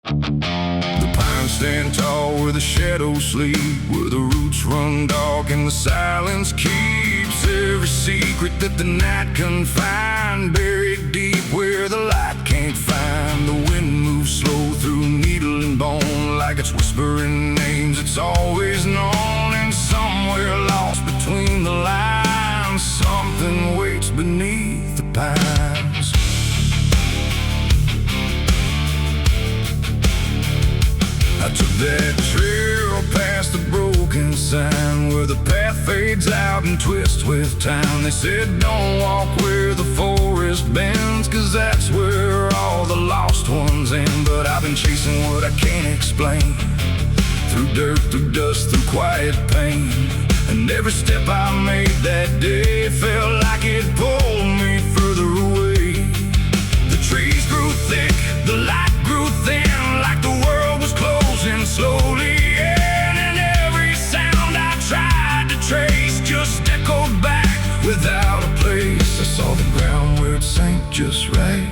The pines stand tall where the shadows sleep, where the roots run dark and the silence keeps every secret that the night can find. Buried deep where the light can't find. The wind moves slow through needle and bone, like it's whispering names it's always known. And somewhere lost between the lines, something waits beneath the pines. I took that trail past the broken sign, where the path fades out and twists with time. They said don't walk where the forest bends, 'cause that's where all the lost ones end. But I've been chasing what I can't explain, through dirt, through dust, through quiet pain. And every step I made that day felt like it pulled me further away. The trees grew thick, the light grew thin, like the world was closing slowly in. And every sound I tried to trace just echoed back without a place. I saw the ground where it sank just right,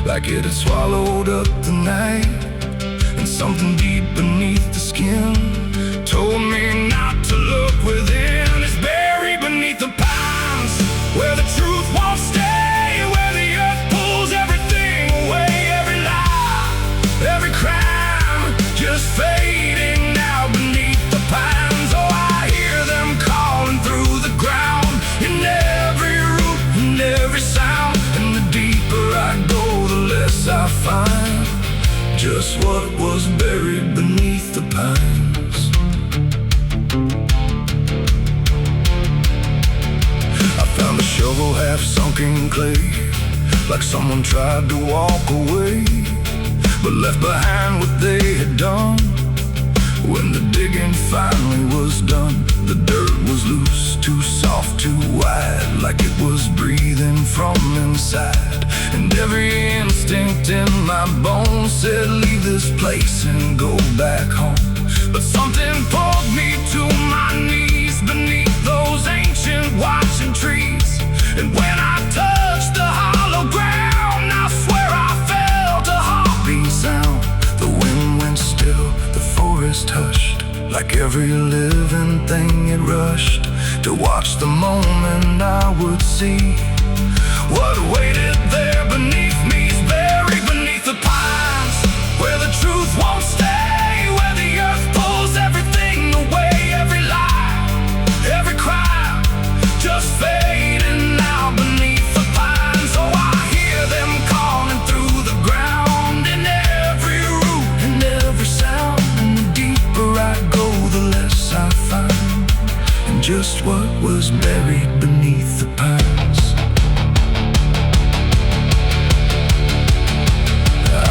like it had swallowed up the night. And something deep beneath the skin told me not to look within. It's buried beneath the pines, where the truth won't stay, where the earth pulls everything away. Every lie, every crime, just fading now beneath the pines. Oh, I hear them calling through the ground, in every root and every sound. And the deeper I go, the less I find just what was buried beneath the pines. I found a shovel half sunk in clay, like someone tried to walk away, but left behind what they had done. When the digging finally was done, the dirt was loose, too soft, too wide, like it was breathing from inside. And every instinct in my bones said leave this place and go back home. But something pulled me to my knees beneath those ancient watching trees. And when I touched the hollow ground, I swear I felt a heartbeat sound. The wind went still, the forest hushed, like every living thing it rushed to watch the moment I would see what waited there beneath me. Is buried beneath the pines, where the truth won't stay, where the earth pulls everything away. Every lie, every crime, just fading now beneath the pines. Oh, I hear them calling through the ground, in every root and every sound. And the deeper I go, the less I find, and just what was buried beneath the pines.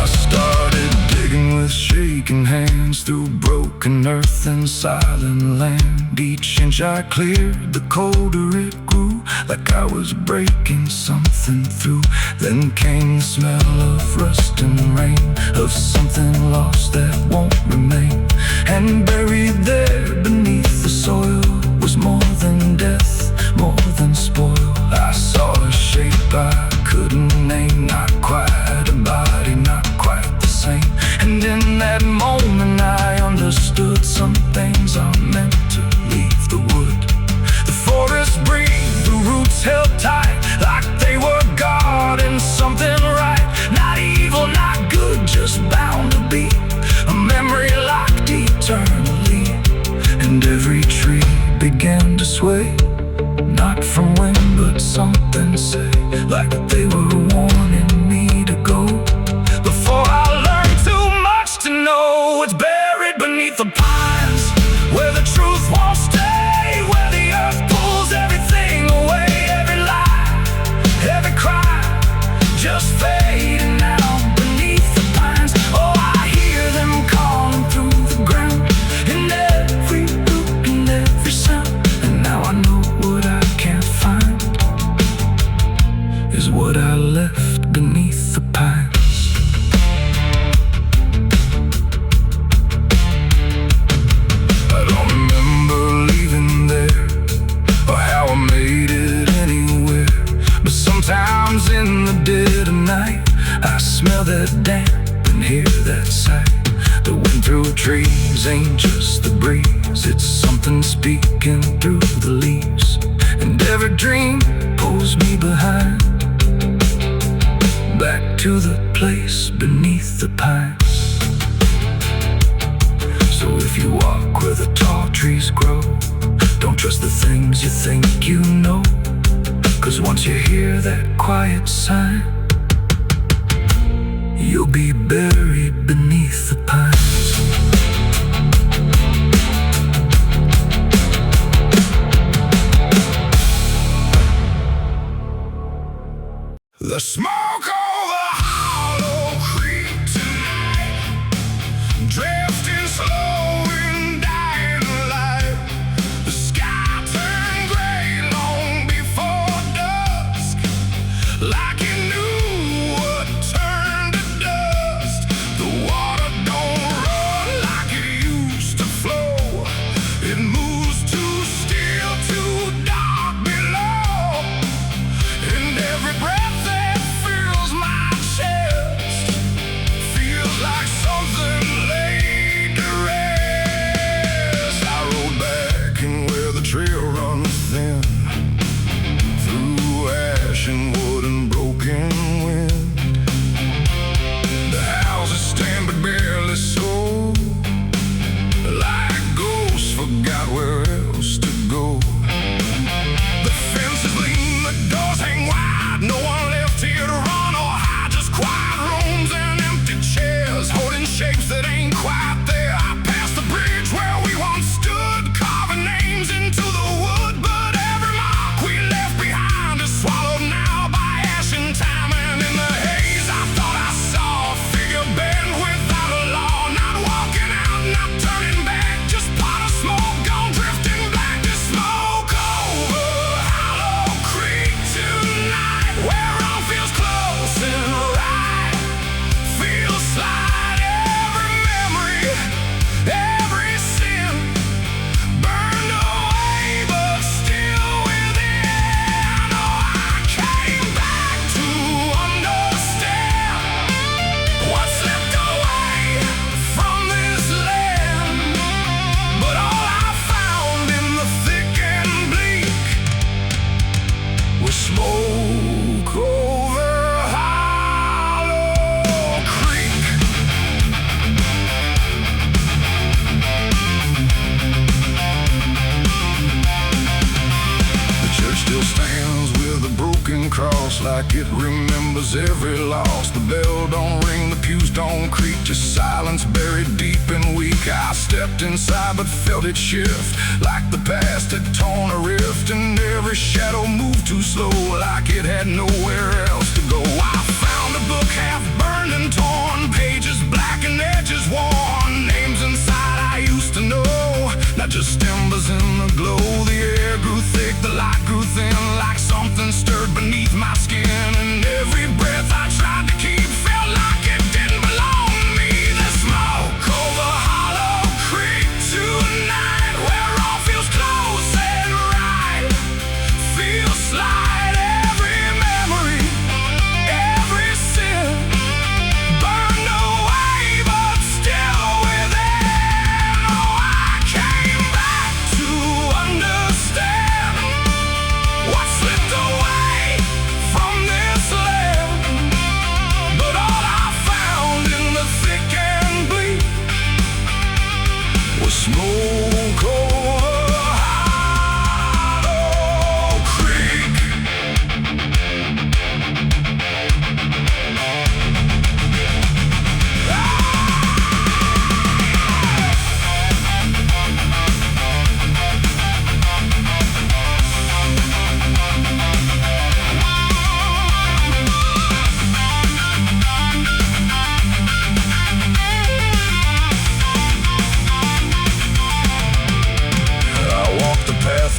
I started digging with shaking hands, through broken earth and silent land. Each inch I cleared, the colder it grew, like I was breaking something through. Then came the smell of rust and rain, of something lost that won't remain. And buried there beneath the soil was more than death, more than spoil. I saw a shape I couldn't name, not quite a body, not quite the same. And in that moment I understood some things are meant to leave the wood. The forest breathed, the roots held tight, like they were guarding something right. Not evil, not good, just bound to be a memory locked eternally. And every tree began to sway, not from wind but something say, like they were warning me to go before I learned too much to know. It's buried beneath the pines, where the truth won't stay, where the earth pulls everything away. Every lie, every crime, just fading now beneath the pines. Oh, I hear them calling through the ground, This ain't just the breeze, it's something speaking through the leaves. And every dream pulls me behind, back to the place beneath the pines. So if you walk where the tall trees grow, don't trust the things you think you know. 'Cause once you hear that quiet sign, you'll be buried beneath the pines. The smoke over Hollow Creek tonight, drifting slow and dying light. The sky turned gray long before dusk, like it knew what turned to dust. The water don't run like it used to flow. It moves too still, too dark below. And every breath trail runs thin through ash and wood and broken wind. The houses stand but barely so, like ghosts forgot where else to go. The fences lean, the doors hang wide, no one left here to run or hide. Just quiet rooms and empty chairs, holding shapes that ain't quite there. I passed the bridge where we once stood, carving names into the wood, but every mark we left behind is swallowed now by ash and time. And in the haze I thought I saw a figure bend without a law, not walking out, not turning back, just pot of smoke gone drifting black. The smoke over Hollow Creek tonight, where all feels close and right, feels like every memory, every sin burned away but still within. Oh, I came back to understand what slipped away from this land. But all I found in the thick and bleak was smoke over Hollow Creek. The church still stands with a broken cross, like it remembers every loss. The bell don't ring, the pews don't creak, just silence buried deep and weak. I stepped inside but felt it shift, like the past had torn a rift. And every shadow moved too slow, like it had nowhere else to go. I found a book half burned and torn, pages black and edges worn. Names inside I used to know, not just embers in the glow. The air grew thick, the light grew thin, like something stirred beneath my skin. And every breath I tried to keep felt like it didn't belong to me. The smoke over Hollow Creek tonight, where all feels close and right, feels like every memory, every sin burned away but still within. Oh, I came back to understand what slipped away from this land. But all I found in the thick and bleak was smoke over Hollow Creek.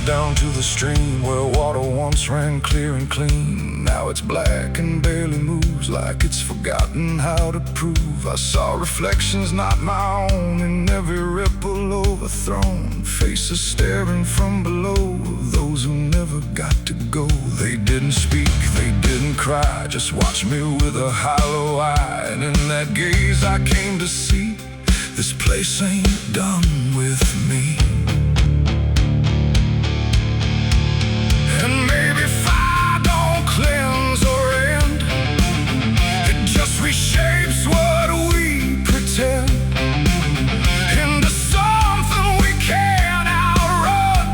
Down to the stream where water once ran clear and clean. Now it's black and barely moves, like it's forgotten how to prove. I saw reflections not my own in every ripple overthrown, faces staring from below, those who never got to go. They didn't speak, they didn't cry, just watched me with a hollow eye. And in that gaze I came to see this place place ain't done with me. And maybe fire don't cleanse or end, it just reshapes what we pretend into something we can't outrun.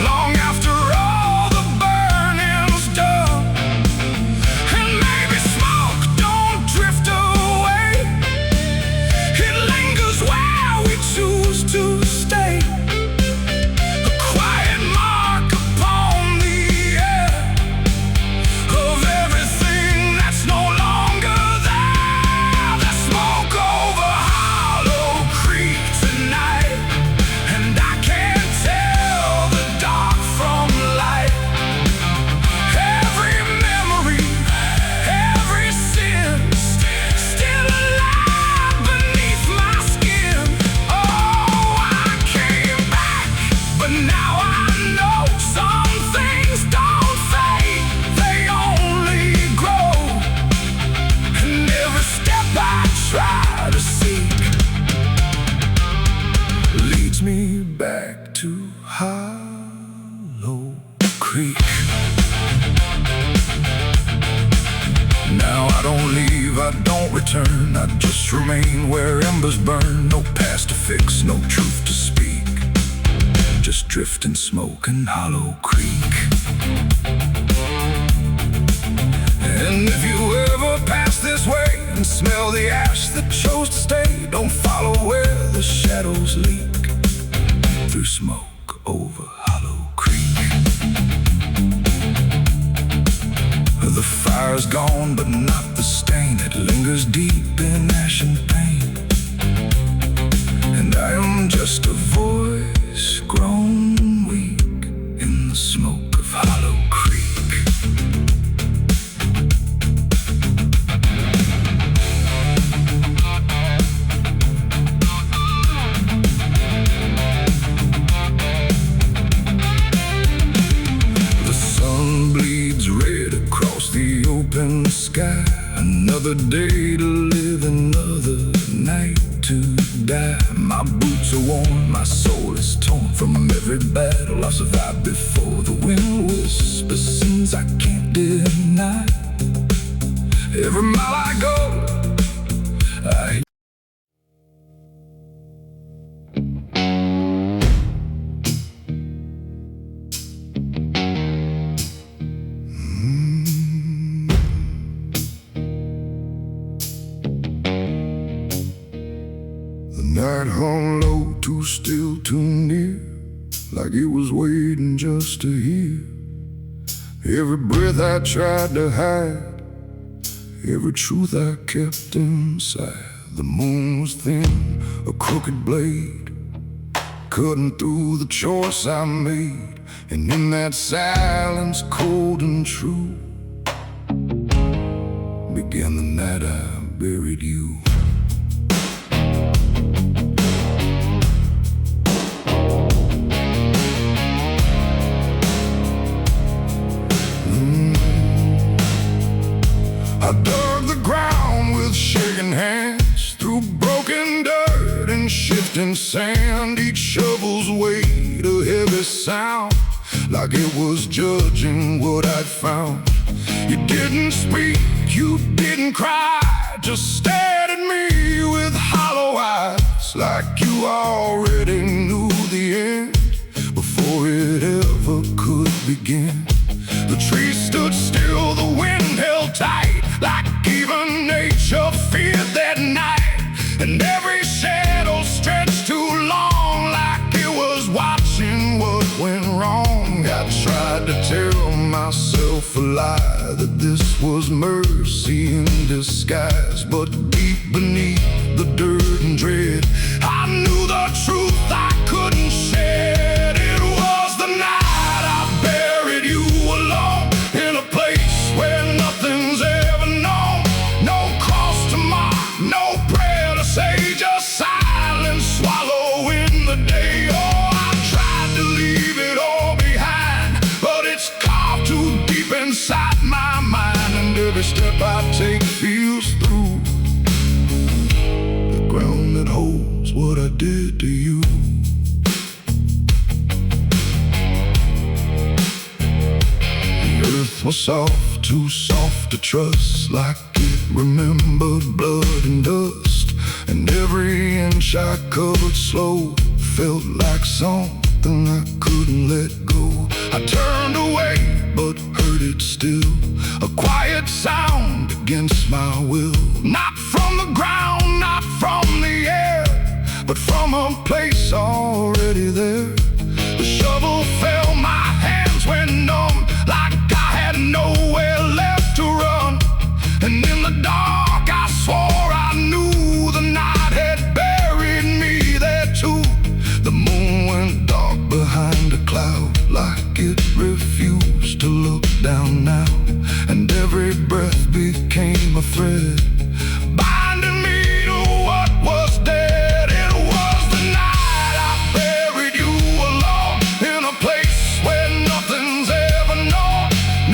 Long after all the burning's done, and maybe smoke don't drift away, it lingers where we choose to stay. A quiet mark upon the air of everything that's no longer there. The smoke over Hollow Creek tonight, and I can't tell the dark from light. Every memory, every sin, still alive beneath my skin. Oh, I came back, but now I know some things don't fade, they only grow. And every step I try to seek leads me back to Hollow Creek. Now I don't leave, I don't return, I just remain where embers burn. No past to fix, no truth to speak, just drifting smoke in Hollow Creek. And if you ever pass this way and smell the ash that chose to stay, don't follow where the shadows leak through smoke over Hollow Creek. The fire's gone, but not the stain. It lingers deep in ash and pain. And I am just a voice grown weak in the smoke of Hollow Creek. The sun bleeds red across the open sky. Another day to live, another night to die. My boots are worn, my soul is torn from every battle I've survived before. The wind whispers sins I can't deny. Every mile I go, I The night hung low, too still, too near, like it was waiting just to hear. Every breath I tried to hide, every truth I kept inside. The moon was thin, a crooked blade, cutting through the choice I made. And in that silence, cold and true, began the night I buried you. I dug the ground with shaking hands, through broken dirt and shifting sand. Each shovel's weight a heavy sound, like it was judging what I'd found. You didn't speak, you didn't cry, just stared at me with hollow eyes, like you already knew the end before it ever could begin. The trees stood still, the wind held tight, like even nature feared that night. And every shadow stretched too long, like it was watching what went wrong. I tried to tell myself a lie, that this was mercy in disguise. But deep beneath the dirt and dread, I knew the truth I couldn't shed. It was the night I buried you alone, in a place where nothing's ever known. No cross to mark, no prayer to say, just silence swallowing the day. Oh, I tried to leave it all behind, but it's carved too deep inside my mind. And every step I take feels through, holds what I did to you. The earth was soft, too soft to trust, like it remembered blood and dust. And every inch I covered slow felt like something I couldn't let go. I turned away, but heard it still, a quiet sound against my will. Not from the ground, not from the air, but from a place already there. The shovel fell, my hands went numb, like I had nowhere left to run. And in the dark I swore I knew the night had buried me there too. The moon went dark behind a cloud, like it refused to look down now. And every breath became a thread, binding me to what was dead. It was the night I buried you alone, in a place where nothing's ever known.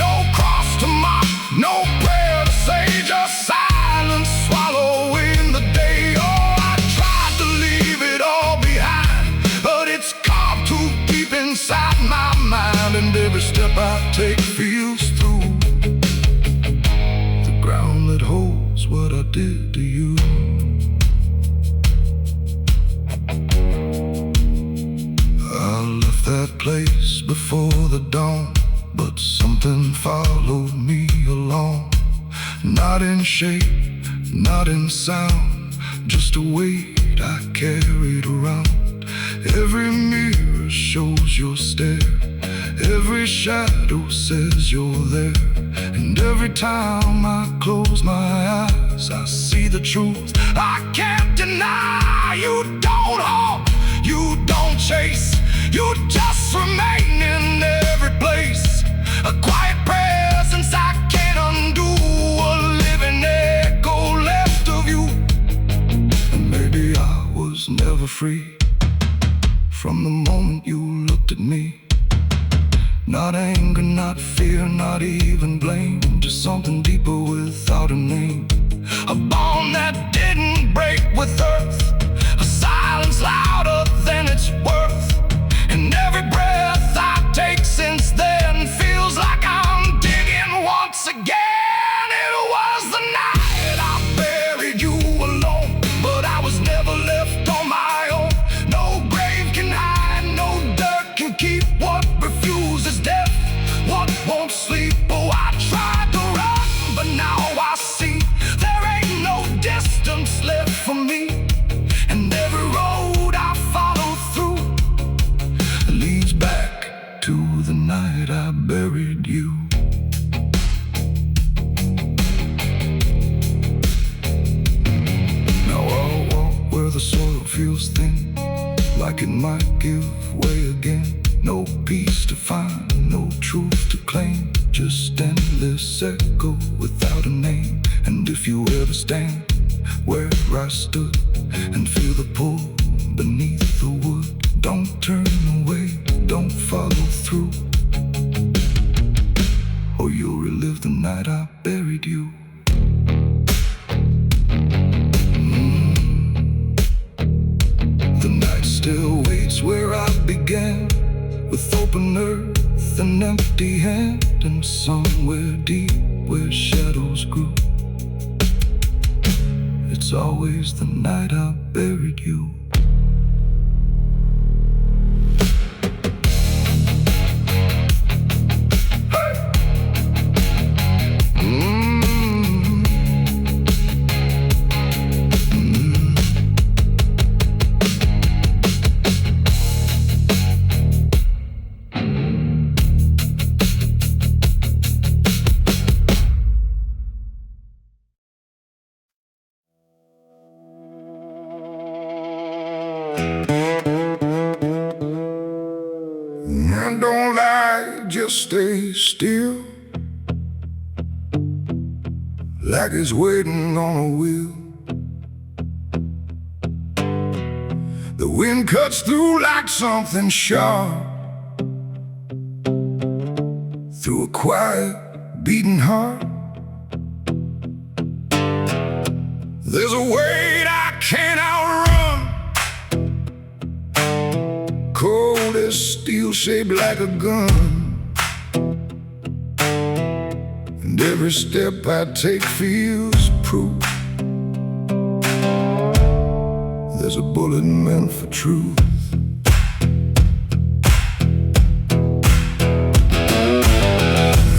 No cross to mark, no prayer to say, just silence swallowing the day. Oh, I tried to leave it all behind, but it's carved too deep inside my mind. And every step I take feels through the ground that holds what I did to you. I left that place before the dawn, but something followed me along. Not in shape, not in sound, just a weight I carried around. Every mirror shows your stare, every shadow says you're there. And every time I close my eyes, I see the truth I can't deny. You don't haunt, you don't chase, you just remain in every place. A quiet presence I can't undo, a living echo left of you. And maybe I was never free from the moment you looked at me. Not anger, not fear, not even blame, just something deeper without a name. A bond that didn't break with earth, a silence louder than its worth. And every breath I take since then feels like I'm digging once again. It was the night I buried you alone, but I was never left on my own. No grave can hide, no dirt can keep what refuses death, what won't sleep. Oh, I tried to run, but now I see there ain't no distance left for me. And every road I follow through leads back to the night I buried you. Now I'll walk where the soil feels thin, like it might give way again. No peace to find, no truth to claim, just endless echo without a name. And if you ever stand where I stood and feel the pull beneath the wood, don't turn away, don't follow through, or you'll relive the night I buried you. The night still waits where I began, with open earth and empty hand, and somewhere deep where shadows grew, it's always the night I buried you. And don't lie, just stay still, like it's waiting on a wheel. The wind cuts through like something sharp, through a quiet, beating heart. There's a weight I can't outrun, shaped like a gun, and every step I take feels proof. There's a bullet meant for truth.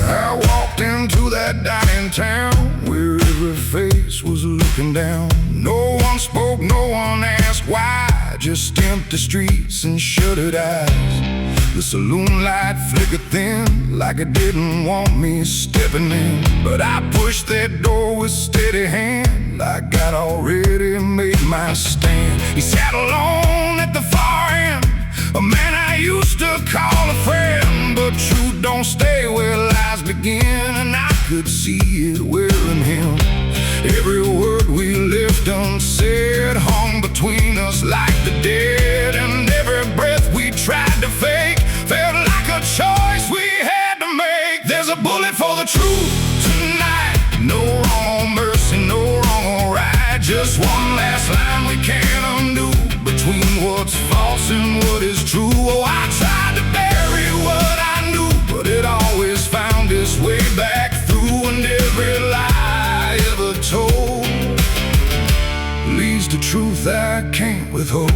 I walked into that dining town where every face was looking down. No one spoke, no one asked why, just empty streets and shuttered eyes. The saloon light flickered thin, like it didn't want me stepping in. But I pushed that door with steady hand, like I'd already made my stand. He sat alone at the far end, a man I used to call a friend. But truth don't stay where lies begin, and I could see it wearing him. Every word we left unsaid hung between us like the dead, and every breath we tried to fake felt like a choice we had to make. There's a bullet for the truth tonight. No wrong mercy, no wrong or right. Just one last line we can't undo, between what's false and what is true. Oh, I tried to bury what I knew, but it always found its way back through. And every lie ever told leads to truth I can't withhold.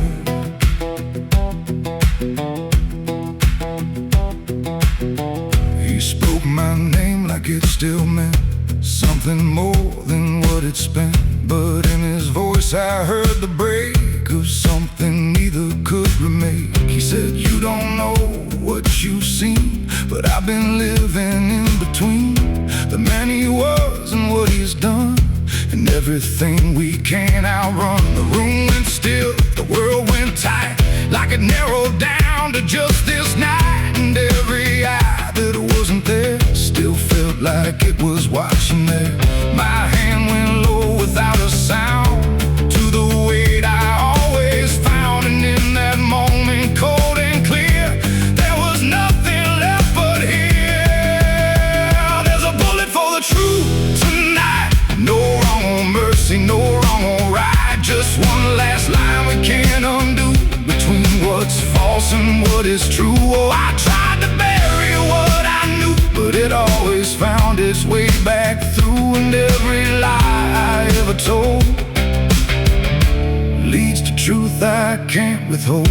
He spoke my name like it still meant something more than what it spent. But in his voice I heard the break of something neither could remake. He said, you don't know what you've seen, but I've been living in between the man he was and what he's done, and everything we can't outrun. The room went still, the world went tight, like it narrowed down to just this night. And every eye that wasn't there still felt like it was watching there. My hand went low without a sound to the weight I always found. And in that moment, cold and clear, there was nothing left but here. There's a bullet for the truth tonight. No wrong or mercy, no wrong or right. Just one last line we can't undo, between what's false and what is true. Oh, I tried to bury what I knew, but it always found its way back through. And every lie I ever told leads to truth I can't withhold.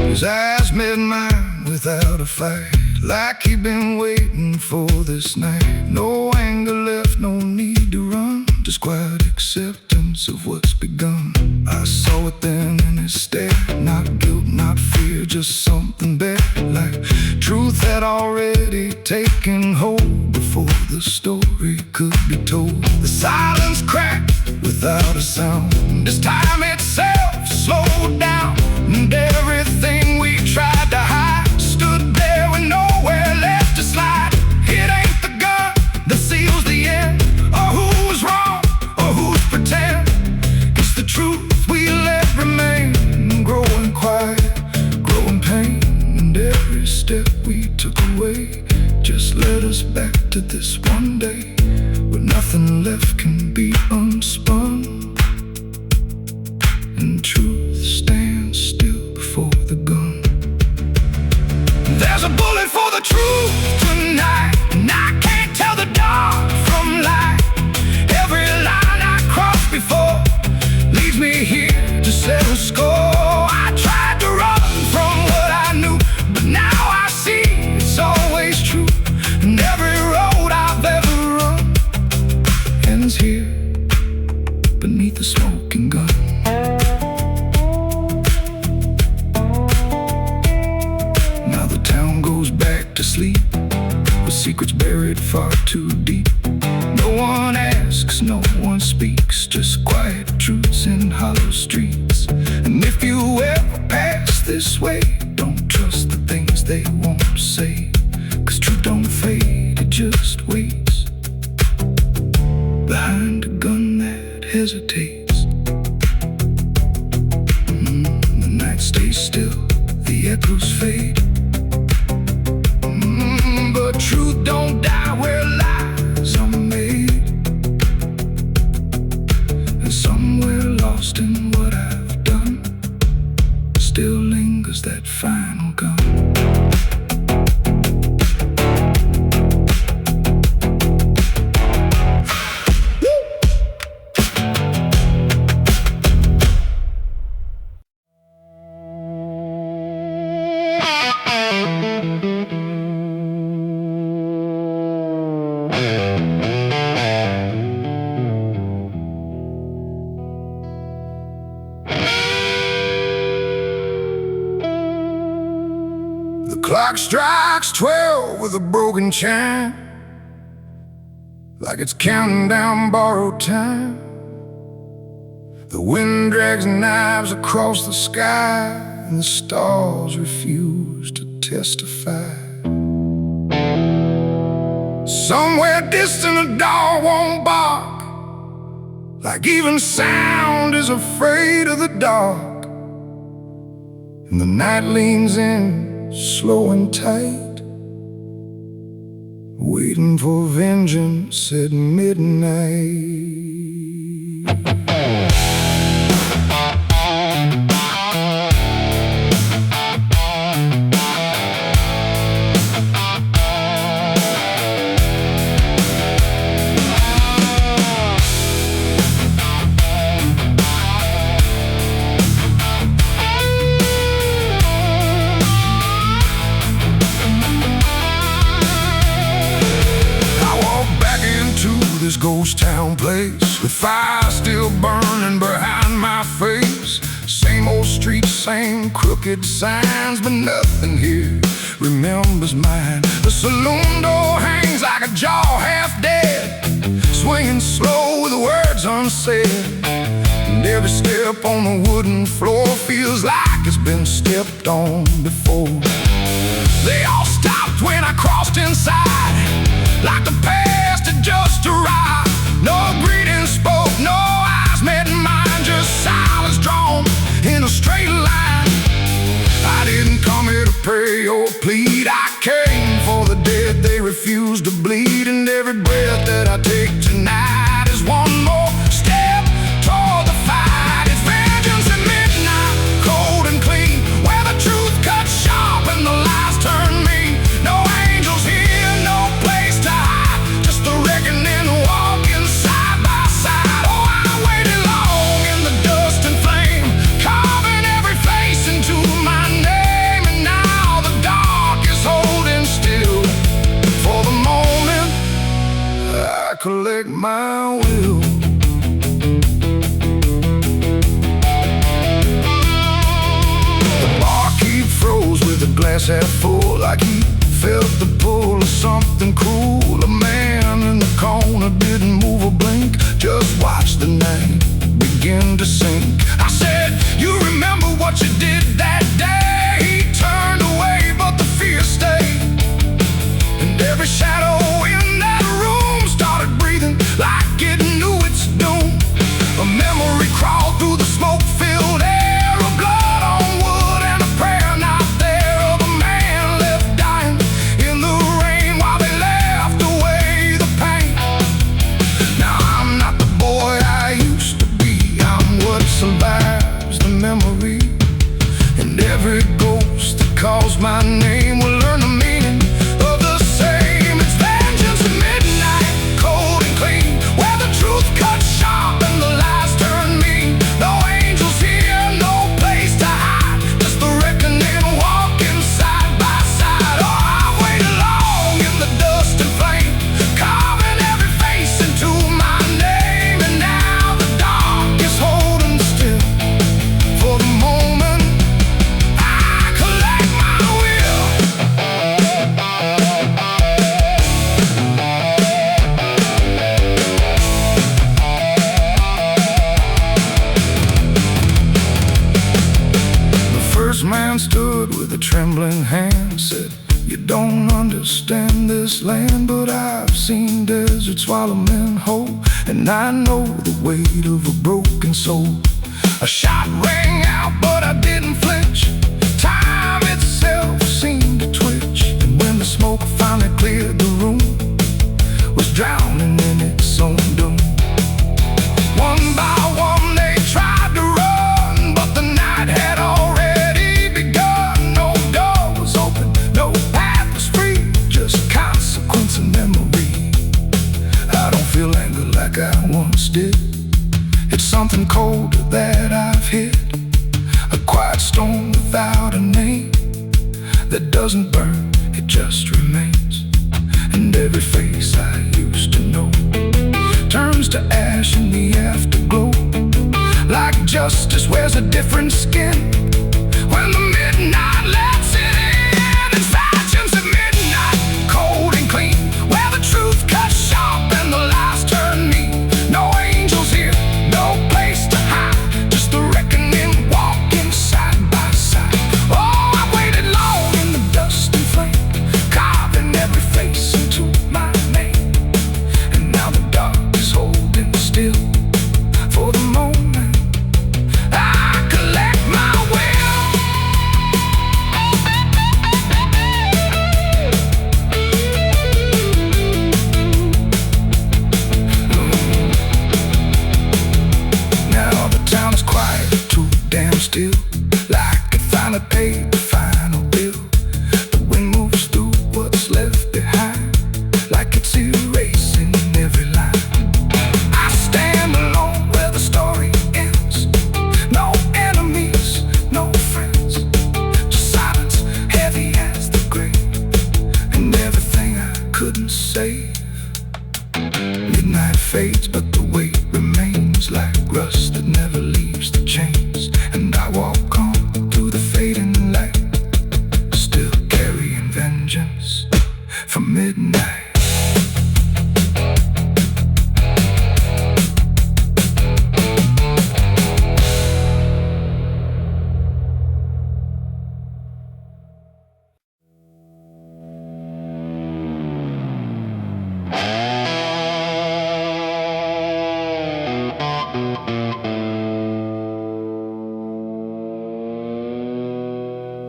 His eyes met mine without a fight, like he'd been waiting for this night. No anger left, no need to run, just quiet acceptance of what's begun. I saw it then in his stare, not guilt, not fear, just something better, like truth had already taken hold before the story could be told. The silence cracked without a sound, this time itself slowed down, and everything we tried to hide stood there with nowhere left to slide. It ain't the gun that seals the end, or who's wrong, or who's pretend. It's the truth we let remain, growing quiet, growing pain. And every step we took away just led us back to this one day, where nothing left can be unspun, and truth stands still before the gun. There's a bullet for the truth tonight, and I can't tell the dark from light. Every line I crossed before leads me here to settle score. I tried to run from what I knew, but now I see it's always true. And every road I've ever run ends here beneath the smoking gun. Now the town goes back to sleep, with secrets buried far too deep. No one asks, no one speaks, just quiet truths in hollow streets. And if you ever pass this way, don't trust the things they won't say, 'cause truth don't fade, it just waits behind a gun that hesitates. The night stays still, the echoes fade, but truth don't die where lies The clock strikes 12 with a broken chime, like it's counting down borrowed time. The wind drags knives across the sky, and the stars refuse to testify. Somewhere distant a dog won't bark, like even sound is afraid of the dark. And the night leans in, slow and tight, waiting for vengeance at midnight. This ghost town place, with fire still burning behind my face. Same old streets, same crooked signs, but nothing here remembers mine. The saloon door hangs like a jaw half dead, swinging slow with words unsaid. And every step on the wooden floor feels like it's been stepped on before. They all stopped when I crossed inside, like the past had just arrived. No greeting spoke, no eyes met mine, just silence drawn in a straight line. I didn't come here to pray or plead, I came for the dead they refuse to bleed. And every breath that I take tonight is one more step toward the fight. It's vengeance at midnight, cold and clean, where the truth cuts sharp and the lies turn mean. No angels here, no place to hide, just the reckoning walking side by side. Oh, I waited long in the dust and flame, carving every face into my name. And now the dark is holding still. For the moment, I collect my will. The barkeep froze with a glass half full, like he felt the pull of something cruel. A man in the corner didn't move a blink, just watched the night begin to sink. I said, you remember what you did that day? He turned away, but the fear stayed. And every shadow in that room started breathing like it knew its doom. A memory crawled through the smoke-filled air, of blood on wood and a prayer not there, of a man left dying in the rain while they left away the pain. Now I'm not the boy I used to be, I'm what survives the memory. And every ghost that calls my name will learn the meaning of the same. It's vengeance at midnight, cold and clean, where the truth cuts sharp and the lies turn mean. No angels here, no place to hide, just the reckoning walking side by side. Oh, I've waited long in the dust and flame, carving every face into my name. And now the dark is holding still. For the moment, I collect my will. The first man stood with a trembling hand, said, you don't understand this land, but I've seen deserts swallow men whole, and I know the weight of a broken soul. A shot rang out, but I didn't flinch. Time itself seemed to twitch, and when the smoke finally cleared the room, was drowning in its own doom. One by one they tried to run, but the night had already begun. No door was open, no path was free, just consequence and memory. I don't feel anger like I once did, it's something colder that I've hit, a quiet storm without a name that doesn't doesn't burn, it just remains. And every face I used to know turns to ash in the afterglow. Like justice wears a different skin when the midnight lets it in. And fashions at midnight, cold and clean, where the truth cuts sharp and the lies turn mean. No angels here, no place to hide, just the reckoning walking side by side. Oh, I waited long in the dust and flame, carving every face into my name. And now the dark is holding still for the moment I collect my will. Now the town is quiet, too damn still, like it finally paid the final bill. The wind moves through what's left behind, like it's erasing every line. I stand alone where the story ends. No enemies, no friends, just silence heavy as the grave, and everything I couldn't save. Midnight fades, but the weight remains like rust that never leaves the chains. And I walk on through the fading light, still carrying vengeance from midnight.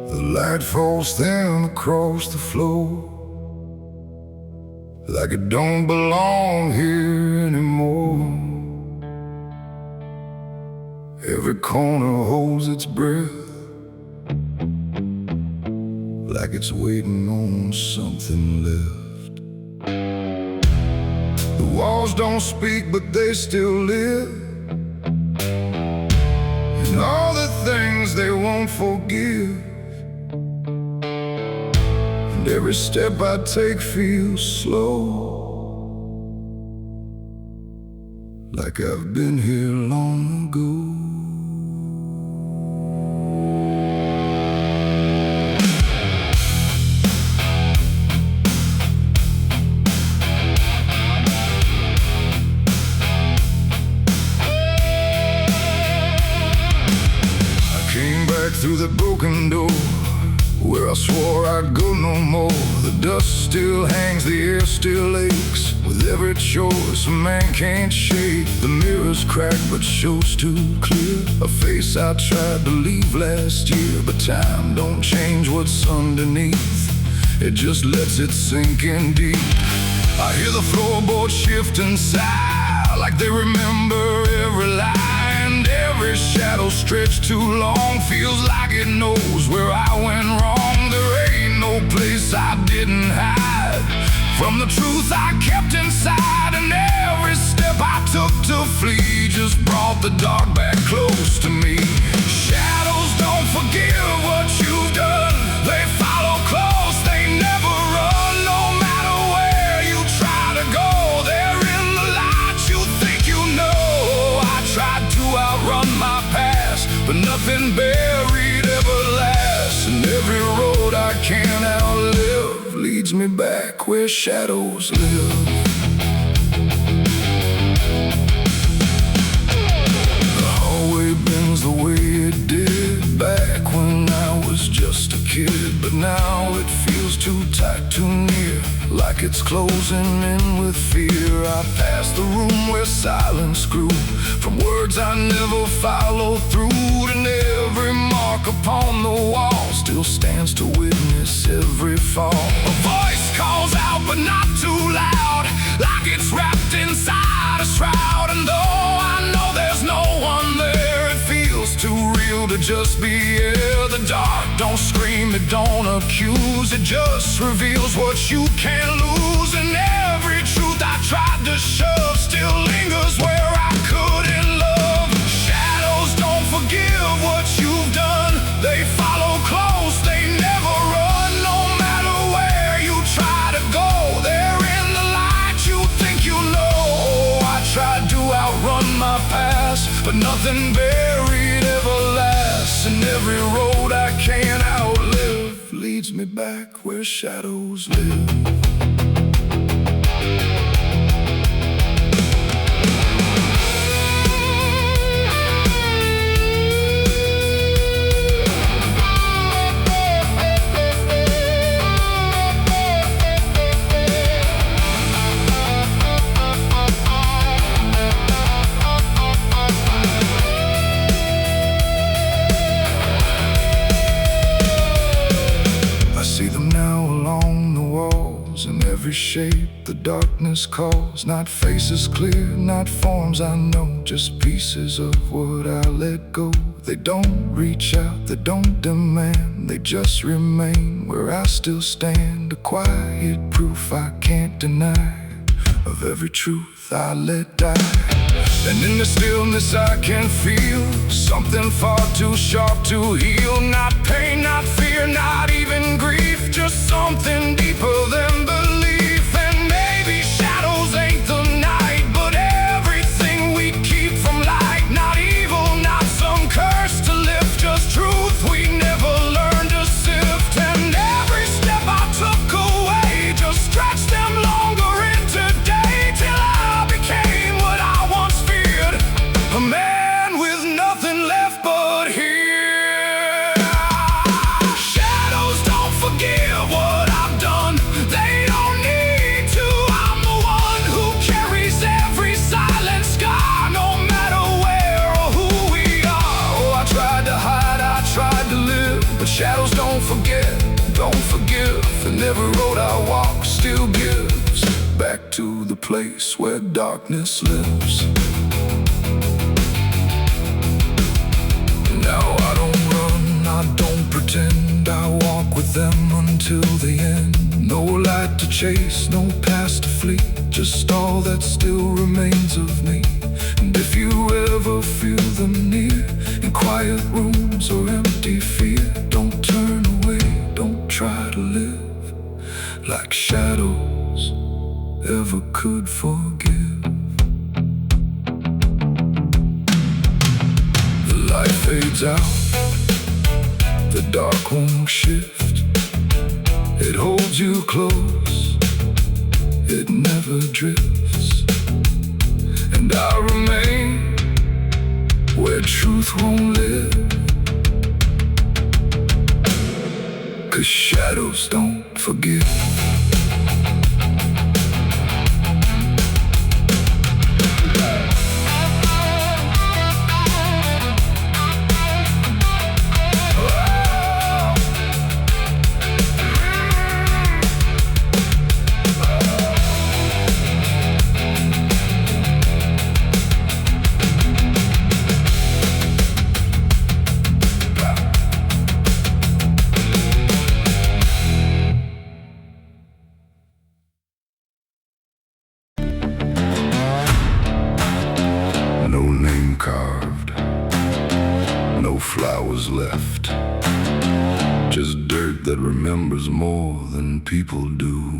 The light falls thin across the floor, like it don't belong here anymore. Every corner holds its breath, like it's waiting on something left. The walls don't speak, but they still live, and all the things they won't forgive. And every step I take feels slow, like I've been here long ago. Through the broken door, where I swore I'd go no more. The dust still hangs, the air still aches with every choice a man can't shake. The mirror's cracked but shows too clear a face I tried to leave last year. But time don't change what's underneath, it just lets it sink in deep. I hear the floorboards shift and sigh, like they remember every lie. And every shadow stretched too long feels like it knows where I went wrong. There ain't no place I didn't hide from the truth I kept inside. And every step I took to flee just brought the dark back close to me. Shadows don't forgive what you've done, they follow close, they never run. No matter where you try to go, they're in the light you think you know. I tried to outrun my past, but nothing buried ever lasts. And every road I can't outlive leads me back where shadows live. The hallway bends the way it did back when I was just a kid, but now it feels too tight, too near, like it's closing in with fear. I pass the room where silence grew, from words I never followed through. And every mark upon the wall still stands to witness every fall. A voice calls out but not too loud, like it's wrapped inside a shroud. And though I know there's no one there, it feels too real to just be here. The dark don't scream, it don't accuse, it just reveals what you can't lose. And every truth I tried to shove still lingers where I couldn't love. Shadows don't forgive what you've done, they follow close, they never run. No but nothing buried ever lasts. And every road I can't outlive leads me back where shadows live. Every shape the darkness calls, not faces clear, not forms I know, just pieces of what I let go. They don't reach out, they don't demand, they just remain where I still stand. A quiet proof I can't deny of every truth I let die. And in the stillness I can feel something far too sharp to heal. Not pain, not fear, not even grief, just something deeper than belief. And maybe shadows ain't the night, but everything we keep from light. Not evil, not some curse to lift, just truth we never learned to sift. And every step I took away just stretched them longer into day, till I became what I once feared, a man with nothing left but here. Shadows don't forgive what I've done, they don't need to. I'm the one who carries every silent scar, no matter where or who we are. Oh, I tried to hide, I tried to live, but shadows don't forget, don't forgive. And every road I walk still gives back to the place where darkness lives. Now I don't run, I don't pretend, I walk with them until the end. No light to chase, no past to flee, just all that still remains of me. And if you ever feel them near, in quiet rooms or empty fear, don't turn away, don't try to live like shadows ever could forgive. The light fades out, the dark won't shift. It holds you close, it never drifts. And I remain where truth won't live, 'cause shadows don't forgive. No name carved, no flowers left, just dirt that remembers more than people do.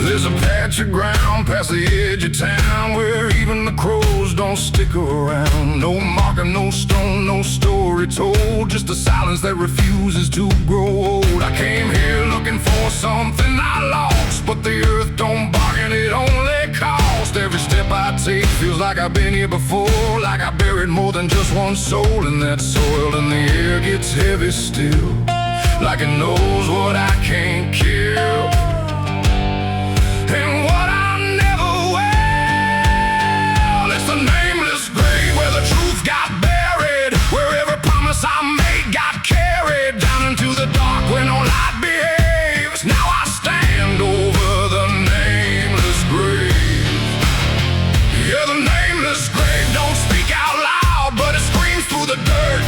There's a patch of ground past the edge of town where even the crows don't stick around. No marker, no stone, no story told, just a silence that refuses to grow old. I came here looking for something I lost, but the earth don't bargain, it only costs. Every step I take feels like I've been here before, like I buried more than just one soul in that soil. And the air gets heavy still, like it knows what I can't kill. And what I never will, it's the nameless grave where the truth got buried, where every promise I made got carried down into the dark where no light behaves. Now I stand over the nameless grave. Yeah, the nameless grave don't speak out loud, but it screams through the dirt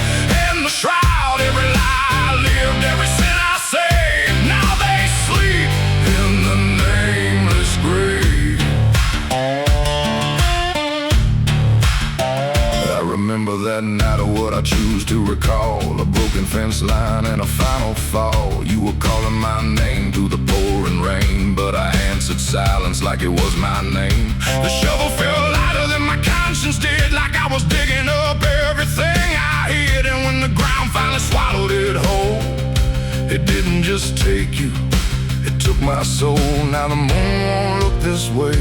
and the shroud. Every lie I lived, every sin I saved, now they sleep in the nameless grave. choose to recall a broken fence line and a final fall. You were calling my name through the pouring rain, but I answered silence like it was my name. The shovel felt lighter than my conscience did, like I was digging up everything I hid. And when the ground finally swallowed it whole, it didn't just take you, it took my soul. Now the moon won't look this way,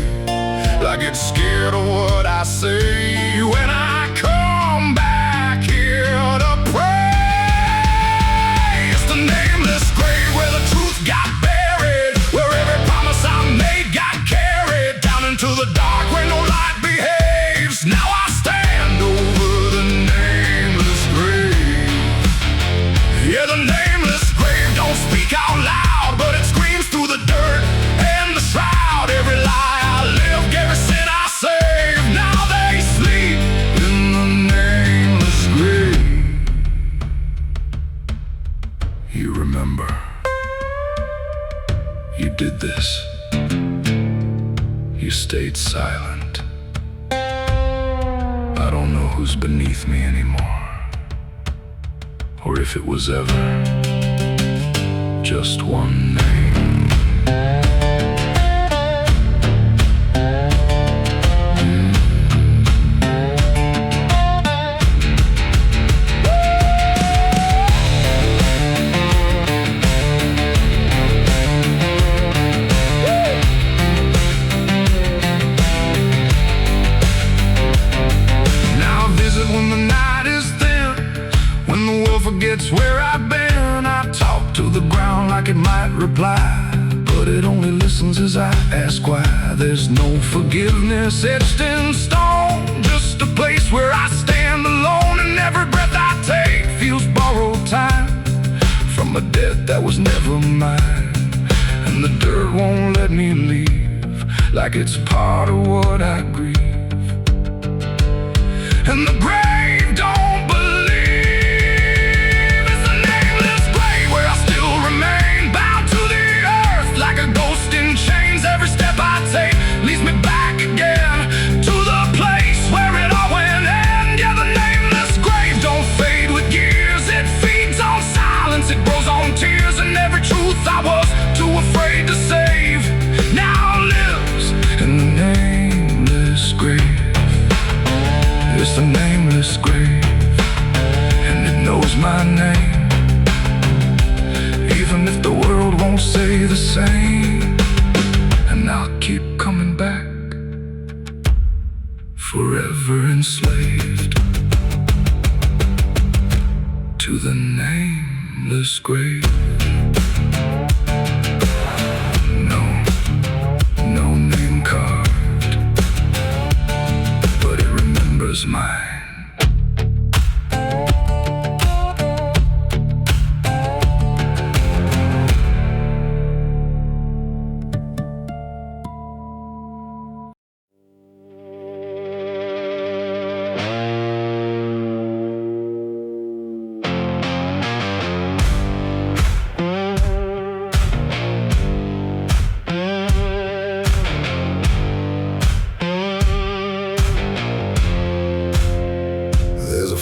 like it's scared of what I say. When I come back here to pray, it's the nameless grave where the truth got buried, where every promise I made got carried down into the dark where no light behaves. Now I stand over the nameless grave. Yeah, the nameless grave don't speak out loud, but it screams through the dirt and the shroud. Every lie I lived, every sin I saved, now they sleep in the nameless grave. You remember, you did this. You stayed silent. I don't know who's beneath me anymore, or if it was ever just one name. Now I visit when the night is thin, when the world forgets where I've been. I talk to the ground like it might reply, but it only listens as I ask why. There's no forgiveness etched in stone, just a place where I stand alone, and every breath I take feels borrowed time from a debt that was never mine. And the dirt won't let me leave, like it's part of what I grieve. And the grave don't believe. It's the nameless grave where I still remain, bound to the earth like a ghost in chains. Every step I take leads me back again to the place where it all went end. Yeah, the nameless grave don't fade with years. It feeds on silence, it grows on tears, and every truth I was too afraid to save now lives in the nameless grave. It's the nameless grave, and it knows my name, even if the world won't say the same. And I'll keep coming back, forever enslaved to the nameless grave. No name carved, but it remembers mine.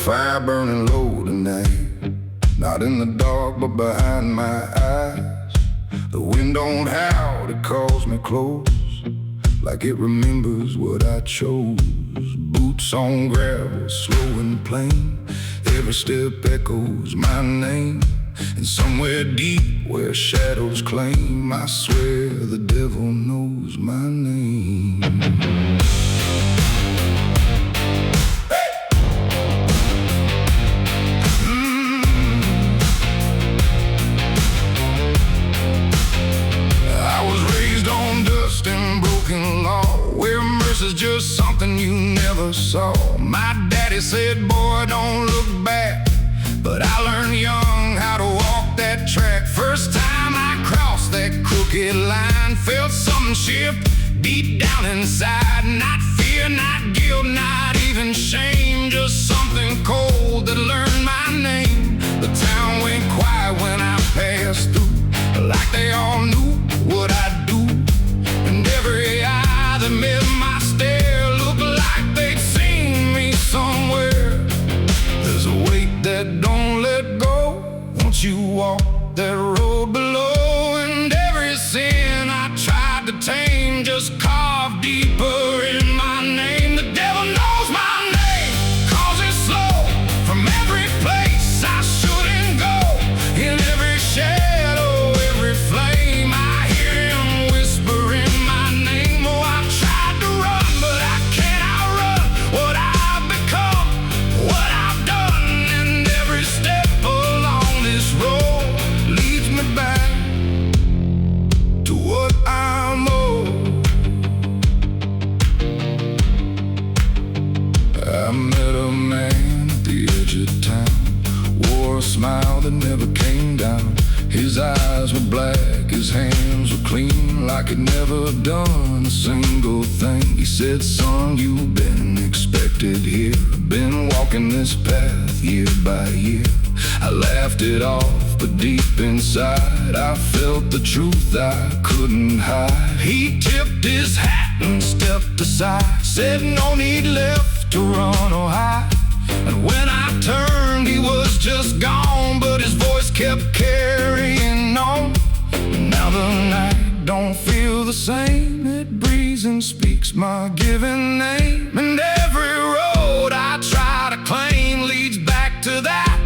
Fire burning low tonight, not in the dark but behind my eyes. The wind don't howl, it calls me close, like it remembers what I chose. Boots on gravel, slow and plain, every step echoes my name. And somewhere deep where shadows claim, I swear the devil knows my name. Is just something you never saw. My daddy said, boy, don't look back, but I learned young how to walk that track. First time I crossed that crooked line, felt something shift deep down inside. Not fear, not guilt, not even shame, just something cold that learned my name. The town went quiet when I passed through, like they all knew what I'd do. And every eye that met my stare looked like they'd seen me somewhere. There's a weight that never came down. His eyes were black, his hands were clean, like he'd never done a single thing. He said, son, you've been expected here, been walking this path year by year. I laughed it off, but deep inside I felt the truth I couldn't hide. He tipped his hat and stepped aside, said no need left to run or hide. And when I turned, he was just gone, but his voice kept carrying on. Now the night don't feel the same, it breathes and speaks my given name. And every road I try to claim leads back to that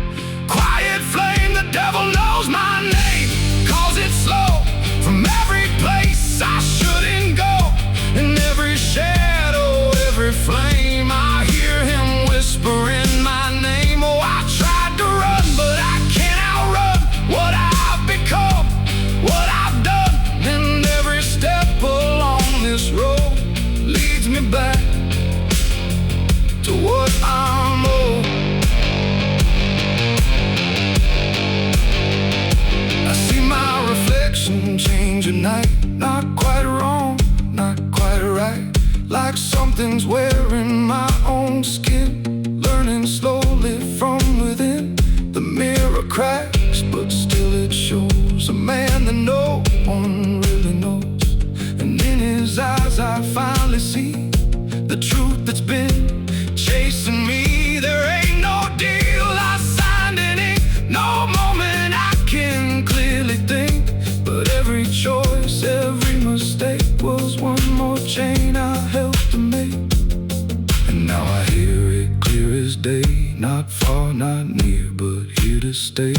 quiet flame. The devil knows my name, calls it slow from every place I shouldn't go. In every shadow, every flame, I hear him whispering my name. Oh, I tried to run, but I can't outrun what I've become, what I've done. And every step along this road leads me back to what I'm owed. I see my reflection change at night, not quite wrong, not quite right, like something's wearing my own skin, learning slowly from within. The mirror cracks, but still it shows a man that no one really knows. And in his eyes I finally see the truth that's been chasing me. There ain't no deal I signed in ink, no moment I can clearly think. But every choice, every mistake was one more chain I helped to make. And now I hear it clear as day, not far, not near, but here to stay.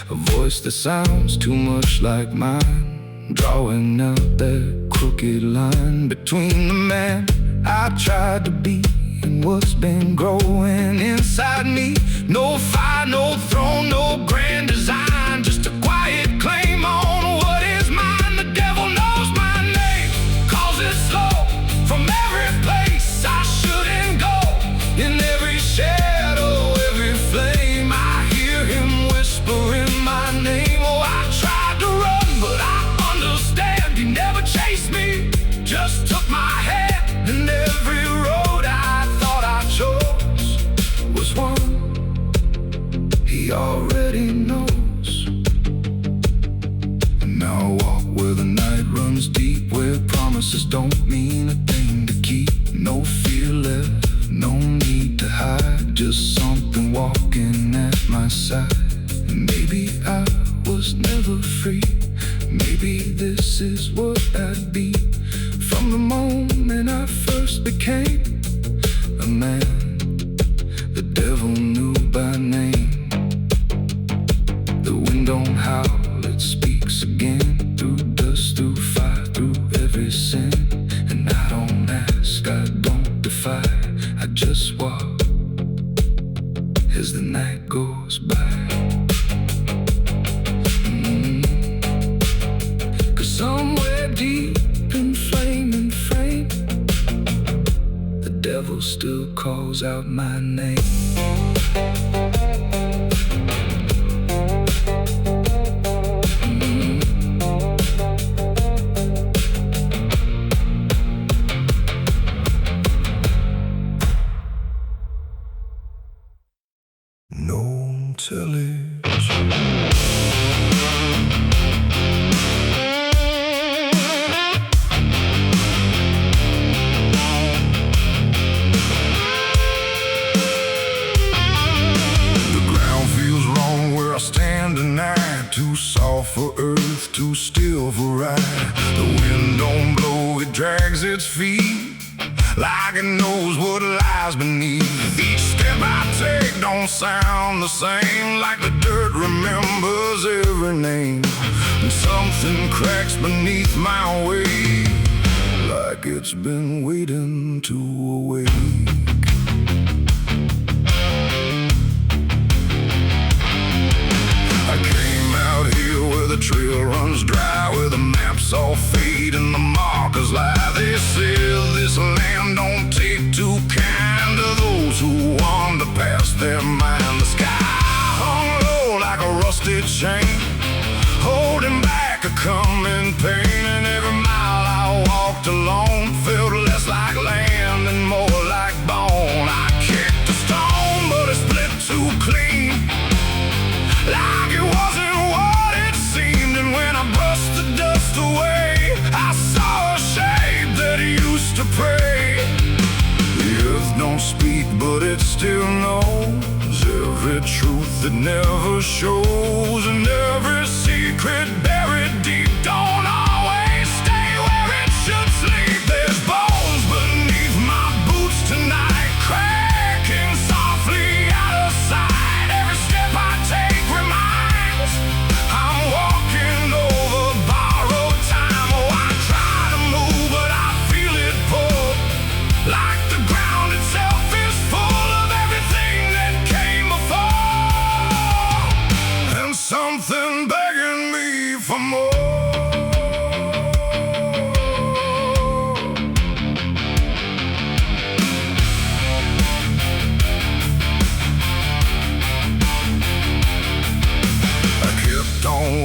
A voice that sounds too much like mine, drawing out that crooked line between the man I tried to be and what's been growing inside me. No fire, no throne, no grand design, just a quiet claim on what is mine. The devil knows my name, calls it slow from every place I shouldn't go. In every shadow, every flame, I hear him whispering my name. Oh, I tried to run, but I understand he never chased me, just took my hand. And every road I thought I chose was one he already knows. And now I walk where the night runs deep, where promises don't mean a thing to keep. No fear left, no need to hide, just something walking at my side. And maybe I was never free, maybe this is what I'd be. From the moment I first became a man, the devil knew by name. The wind don't howl, it speaks again, through dust, through fire, through every sin. And I don't ask, I don't defy, I just walk as the night goes by. Cause somewhere deep in flame and frame, the devil still calls out my name. No television. Too soft for earth, too still for ride. The wind don't blow, it drags its feet like it knows what lies beneath. Each step I take don't sound the same, like the dirt remembers every name. And something cracks beneath my weight, like it's been waiting to awake. The trail runs dry, where the maps all fade and the markers lie. They said this land don't take too kind to those who wander past their mind. The sky hung low like a rusty sounding more like bone. I kicked a stone, but it split too clean, like it wasn't what it seemed. And when I brushed the dust away, I saw a shape that used to pray. The earth don't speak, but it still knows every truth that never shows, and every secret buried deep don't always stay where it should sleep. There's bones beneath my boots tonight, cracking softly out of sight. Every step I take reminds I'm walking over borrowed time. Oh, I try to move, but I feel it pull, like the ground itself is full of everything that came before, and something begging me for more.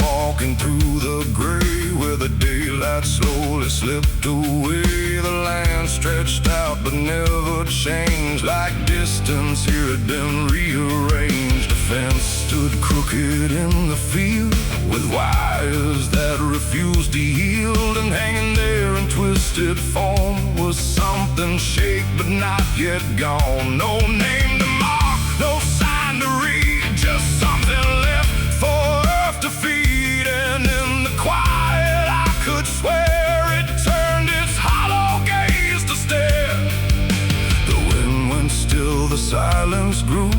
Walking through the gray where the daylight slowly slipped away. The land stretched out but never changed, like distance here had been rearranged. A fence stood crooked in the field with wires that refused to yield, and hanging there in twisted form was something shaped but not yet gone. No name to mark, no sign to read, just something left for earth to feed. And in the quiet I could swear it turned its hollow gaze to stare. The wind went still, the silence grew,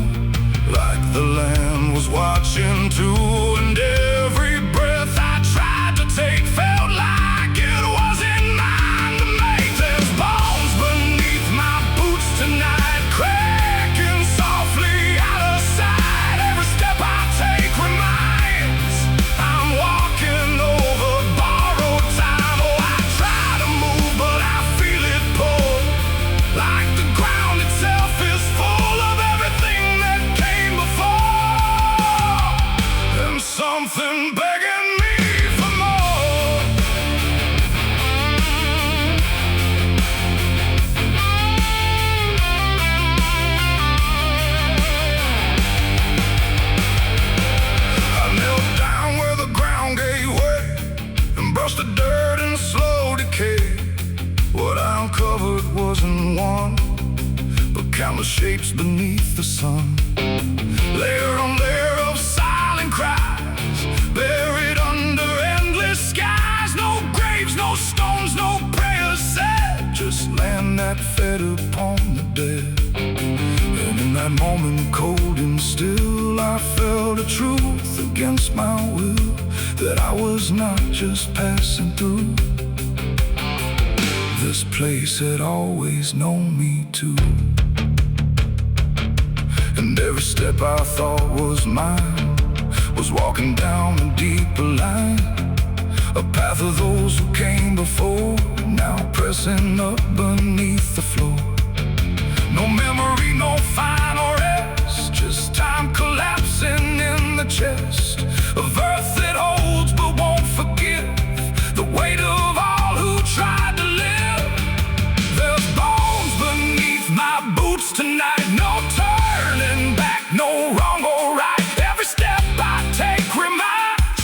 like the land was watching too. And every breath I tried to take felt like it wasn't mine to make. There's bones beneath my boots tonight, cracking softly out of sight. Every step I take reminds I'm walking over borrowed time. Oh, I try to move, but I feel it pull, like the ground itself is full of everything that came before, and something begging me for more. I knelt down where the ground gave way and brushed the dirt in slow decay. What I uncovered wasn't one, but countless shapes beneath the sun. Layer on layer of silent cries, buried under endless skies. No graves, no stones, no prayers said, just land that fed upon the dead. And in that moment, cold and still, I felt a truth against my will, that I was not just passing through. This place had always known me too. And every step I thought was mine was walking down a deeper line, a path of those who came before, now pressing up beneath the floor. No memory, no final rest, just time collapsing in the chest of earth that holds but won't forgive the weight of all who tried to live. There's bones beneath my boots tonight, no turning back, no wrong or right. Every step I take reminds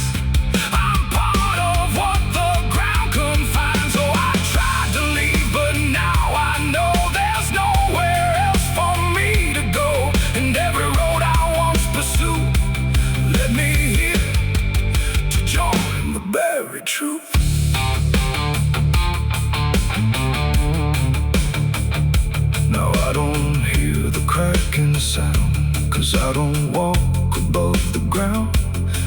I'm part of what the ground confines. So I tried to leave, but now I know there's nowhere else for me to go. And every road I once pursued led me here to join the buried truth. Now I don't hear the cracking sound, 'cause I don't walk above the ground.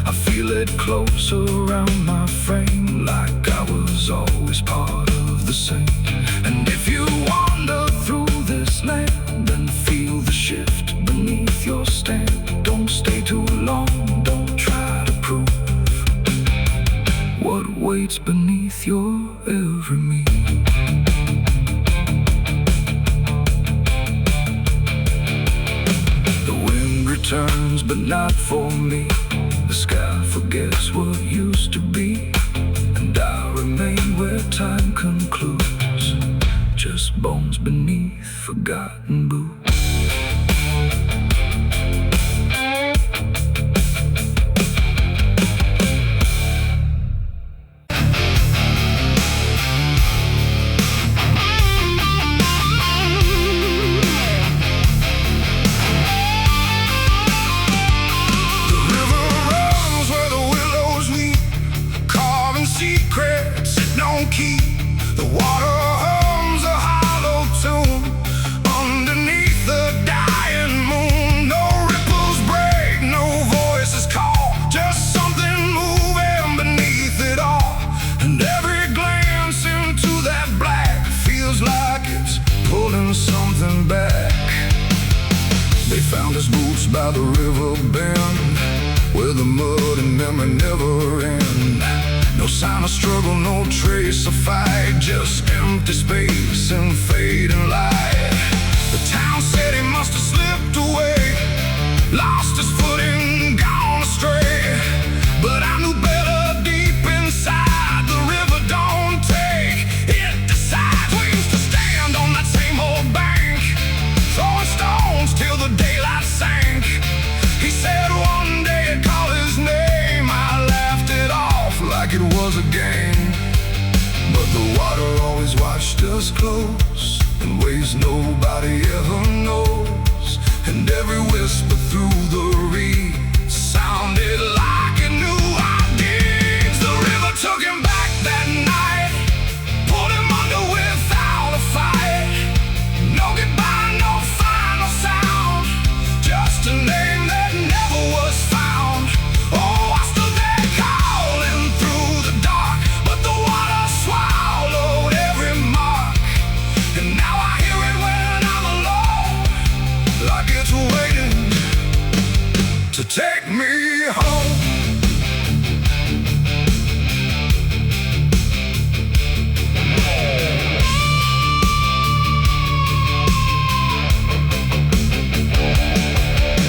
I feel it close around my frame, like I was always part of the same. And if you wander through this land and feel the shift beneath your stand, don't stay too long, don't try to prove what waits beneath your every move. Returns, but not for me. The sky forgets what used to be, and I remain where time concludes, just just bones beneath forgotten boots. Secrets it don't keep. The water hums a hollow tune underneath the dying moon. No ripples break, no voices call, just something moving beneath it all. And every glance into that black feels like it's pulling something back. They found his boots by the river bend, where the mud and memory never end. No sign of struggle, no trace of fight, just empty space and fading light. The town said he must have slipped away, lost his footing, gone astray. But I knew better deep inside, the river don't take, it decides. We used to stand on that same old bank, throwing stones till the daylight sank. He said one day he'd call his name. I laughed it off like it was a game. But the water always watched us close, in ways nobody ever knows. And every whisper through the reeds sounded like it knew our deeds. The river took him back that night, pulled him under without a fight. No goodbye, no final sound, just a name that never was found. Oh, I stood there calling through the dark, but the water swallowed every mark. And now I hear it when I'm alone, like it's waiting to take me home.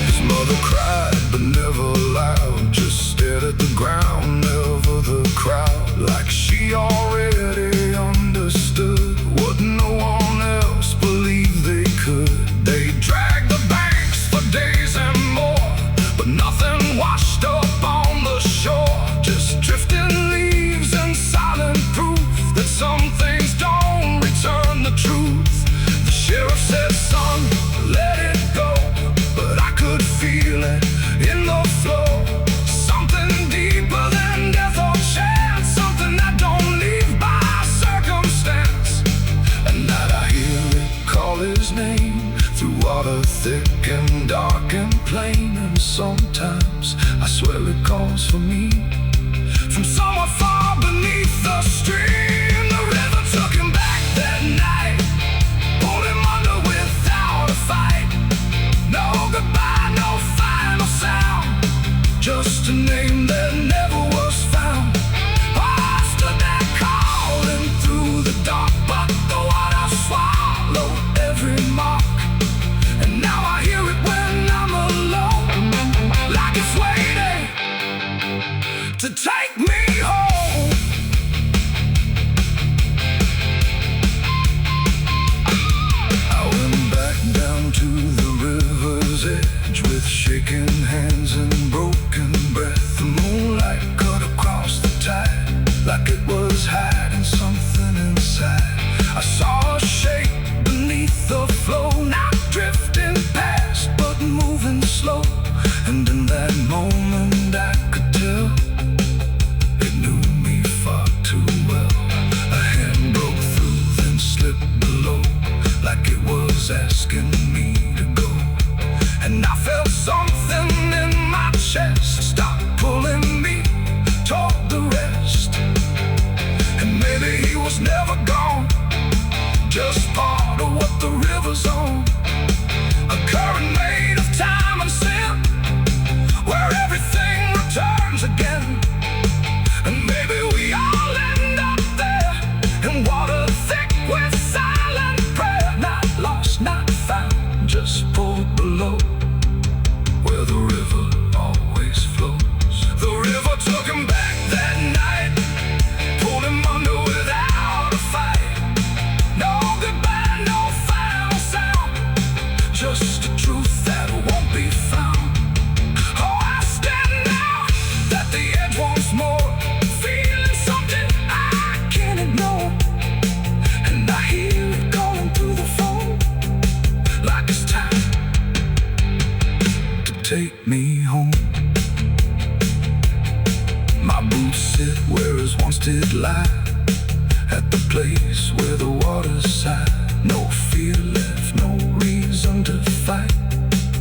His mother cried, but never loud, just stared at the ground, never the crowd. Like she already understood what no one else believed they could. They dragged the banks for days and more, but nothing washed up on the shore. Just drifting leaves and silent proof that some things don't return the truth. The sheriff said, son, let it go, but I could feel it in the flow. Something deeper than death or chance, something that don't leave by circumstance. And that I hear it call his name through water thick and dark and plain. And sometimes I swear it calls for me from somewhere far beneath the stream. The river took him back that night, pulled him under without a fight. No goodbye, no final sound, just a name that never was found. I stood there calling through the dark, but the water swallowed every mark. And now I hear it when I'm alone, like it's waiting to take me home. I went back down to the river's edge with shaking hands and broken breath. The moonlight cut across the tide, like it was hiding something inside. I saw a shape beneath the flow, not drifting past, but moving slow. And in that moment I could tell it knew me far too well. A hand broke through, then slipped below, like it was asking me to go. And I felt something in my chest stop pulling me toward the rest. And maybe he was never gone, just part of what the river's on. A current made of time and sin, where everything returns again. And maybe we all end up there, in water thick with silent prayer. Not lost, not found, just pulled below, where the river always flows. The river took him back that night, pulled him under without a fight. No goodbye, take me home. My boots sit where his once did lie, at the place where the waters sigh. No fear left, no reason to fight,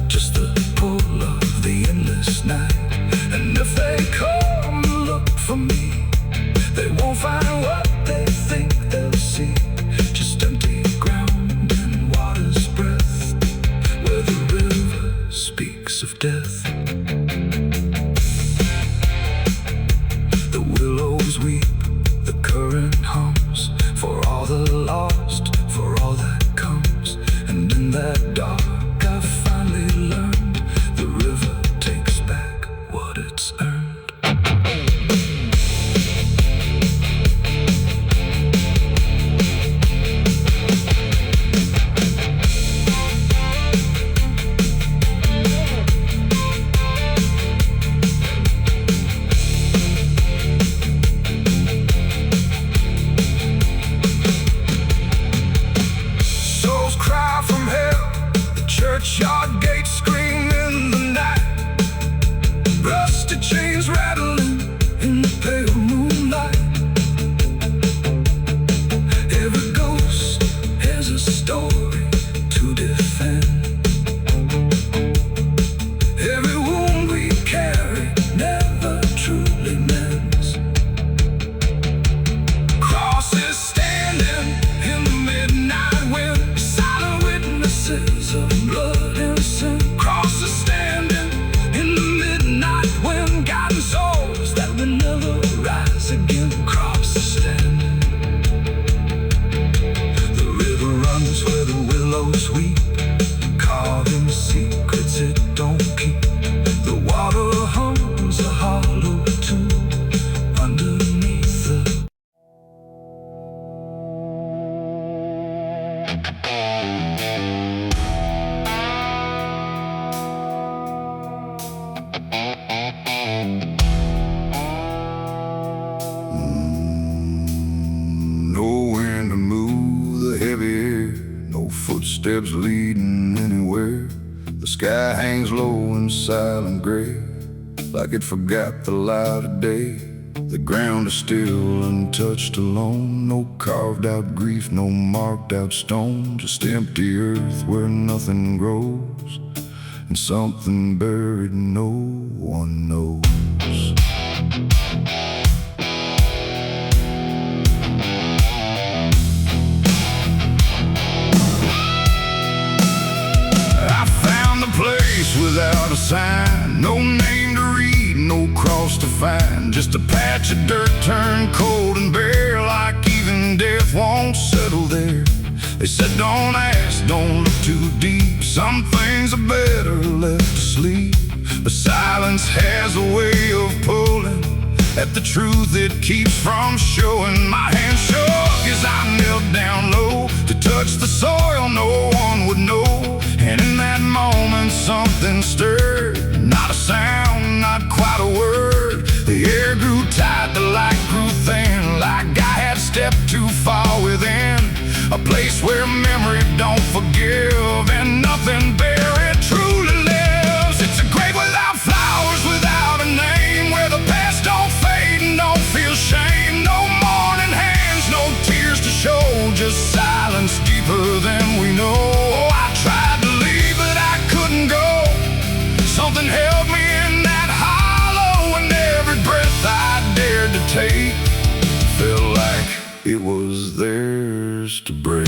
just the pull of the endless night. And if they come to look for me, they won't find what they think they'll see, just empty ground and water's breath, where the river speaks of death. The willows weep, the current hums, for all the lost, for all that comes. And in that dark I finally learned, the river takes back what it's earned. Churchyard gates scream in the night, rusted chains rattling in the pale moonlight. Every ghost has a story to defend. Every wound we carry never truly mends. Crosses standing in the midnight wind, silent witnesses of blood and sin. Crosses standing in the midnight wind, guiding souls that will never rise again. Crosses standing. The river runs where the willows weep, carving secrets it don't keep. The water hums a hollow tune underneath the no wind to move the heavy air, no footsteps leading anywhere. The sky hangs low in silent gray, like it forgot the light of day. The ground is still untouched alone, no carved out grief, no marked out stone, just empty earth where nothing grows, and something buried no one knows. Without a sign, no name to read, no cross to find, just a patch of dirt turned cold and bare, like even death won't settle there. They said don't ask, don't look too deep, some things are better left to sleep. But silence has a way of pulling at the truth it keeps from showing. My hand shook as I knelt down low to touch the soil no one would know. And in that moment something stirred, not a sound, not quite a word. The air grew tight, the light grew thin, like I had stepped too far within a place where memory don't forgive and nothing buried truly lives. It's a grave without flowers, without a name, where the past don't fade and don't feel shame. No mourning hands, no tears to show, just silence deeper than we know. I tried to leave, but I couldn't go. Something held me in that hollow, and every breath I dared to take felt like it was theirs to break.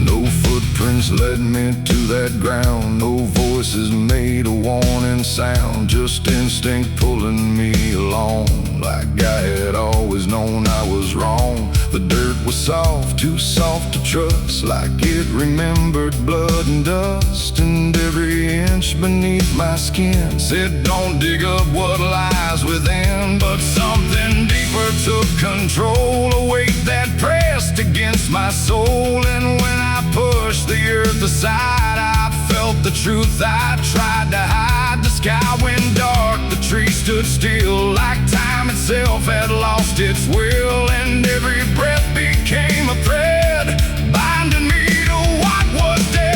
No footprints led me to that ground, no voices made a warning sound, just instinct pulling me along, like I had always known I was wrong. The dirt was soft, too soft to trust, like it remembered blood and dust. And every inch beneath my skin said don't dig up what lies within. But something deeper took control, a weight that pressed against my soul. And when I pushed the earth aside, I felt the truth I tried to hide. The sky went dark, the trees stood still, like time itself had lost its will. And every breath became a thread, binding me to what was dead.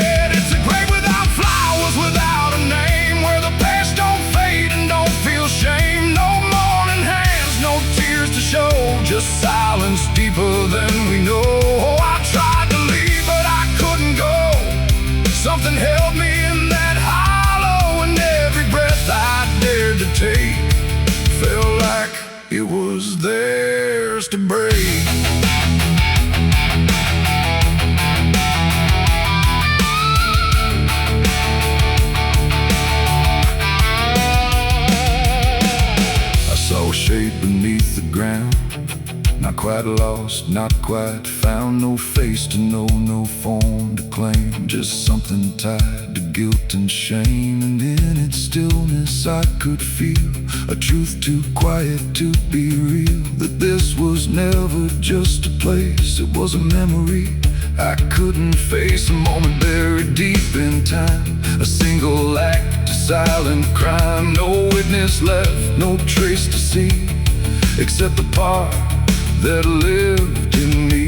quite lost, not quite found. No face to know, no form to claim. Just something tied to guilt and shame. And in its stillness I could feel a truth too quiet to be real. That this was never just a place, it was a memory I couldn't face. A moment buried deep in time, a single act, a silent crime. No witness left, no trace to see, except the part that lived in me.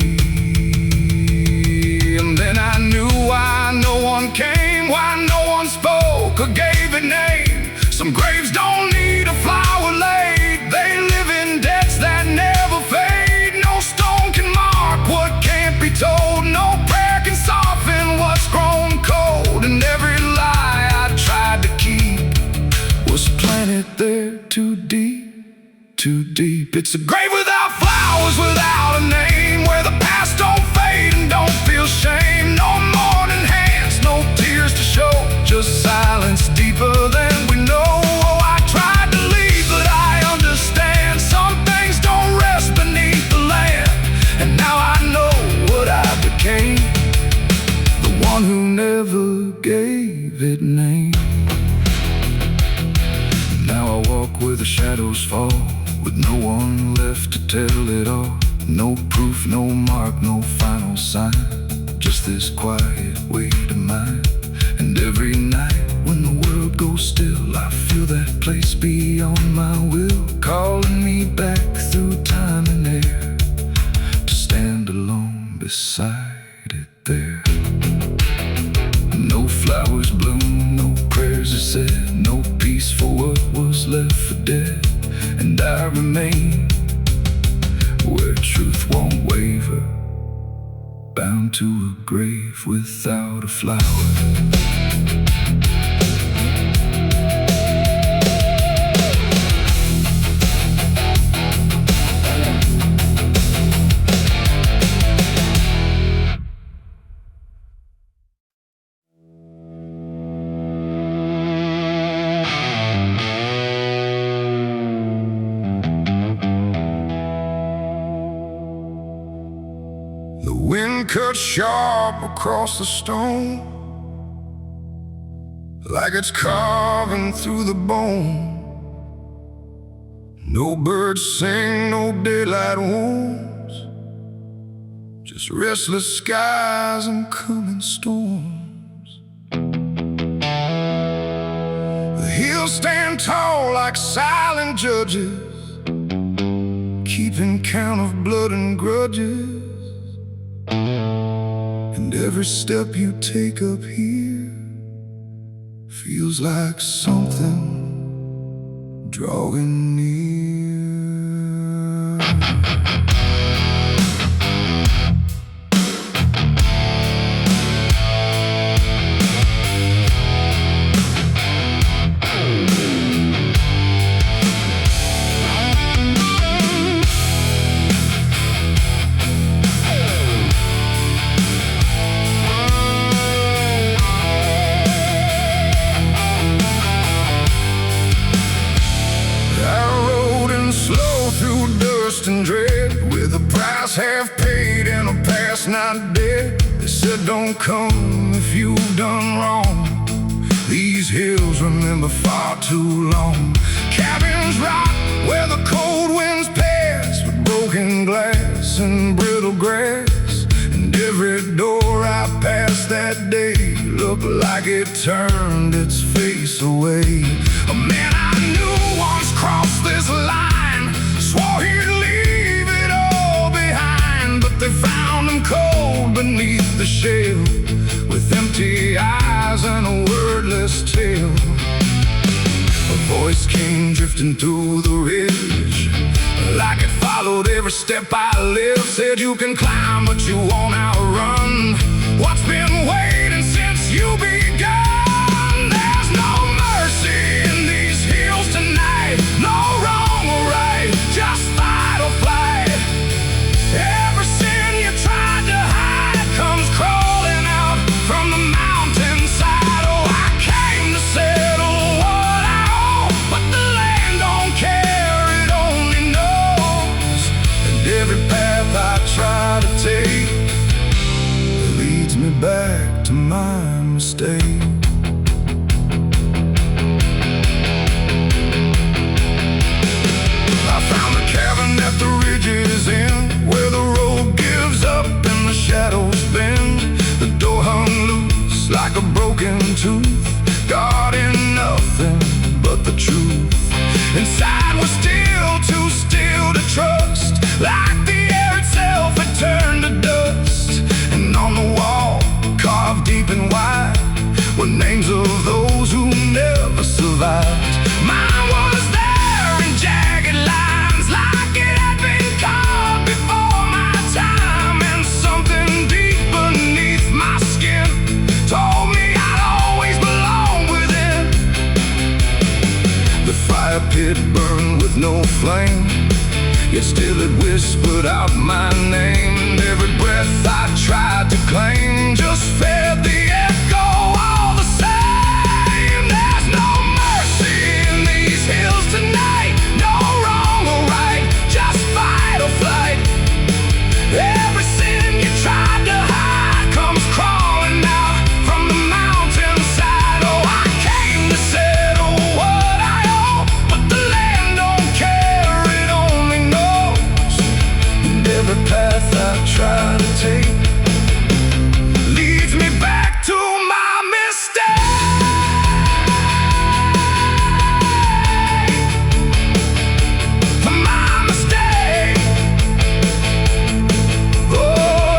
And then I knew why no one came, why no one spoke or gave a name. Some graves don't need a flower laid, they live in debts that never fade. No stone can mark what can't be told, no prayer can soften what's grown cold. And every lie I tried to keep was planted there too deep, too deep. It's a grave without flowers, without a name, where the past don't fade and don't feel shame. No mourning hands, no tears to show, just silence deeper than we know. Oh, I tried to leave, but I understand some things don't rest beneath the land. And now I know what I became, the one who never gave it name. Now I walk where the shadows fall, with no one left to tell it all. No proof, no mark, no final sign, just this quiet weight of mine. And every night when the world goes still, I feel that place beyond my will, calling me back through time and air, to stand alone beside it there. No flowers bloom, no prayers are said, no peace for what was left for dead. And I remain where truth won't waver, bound to a grave without a flower. The wind cut sharp across the stone, like it's carving through the bone. No birds sing, no daylight warms, just restless skies and coming storms. The hills stand tall like silent judges, keeping count of blood and grudges. And every step you take up here feels like something drawing near. And dread, with a price half paid and a past not dead. They said don't come if you've done wrong. These hills remember far too long. Cabins rock where the cold winds pass, with broken glass and brittle grass. And every door I passed that day looked like it turned its face away. A man I knew once crossed this line, swore he'd leave it all behind, but they found him cold beneath the shell, with empty eyes and a wordless tale. A voice came drifting through the ridge, like it followed every step I lived. Said you can climb, but you won't outrun what's been waiting since you begun. There's no mercy in these hills tonight, no wrong or right, just fight or flight. Every sin you tried to hide comes crawling out from the mountainside. Oh, I came to settle what I owe, but the land don't care, it only knows. And every path stay. I found a cabin at the ridge's end, where the road gives up and the shadows bend. The door hung loose like a broken tooth, guarding nothing but the truth. Inside was still too still to trust, like the air itself had turned to dust. And on the wall, carved deep and wide, were names of those who never survived. Mine was there in jagged lines, like it had been carved before my time. And something deep beneath my skin told me I'd always belong within. The fire pit burned with no flame, yet still it whispered out my name. And every breath I tried to claim just fed the echo all the same. There's no mercy in these hills tonight, no wrong or right, just fight or flight. Every sin you tried to hide comes crawling out from the mountainside. Oh, I came to settle what I owe, but the land don't care, it only knows. And every path I try to take leads me back to my mistake. My mistake. Oh,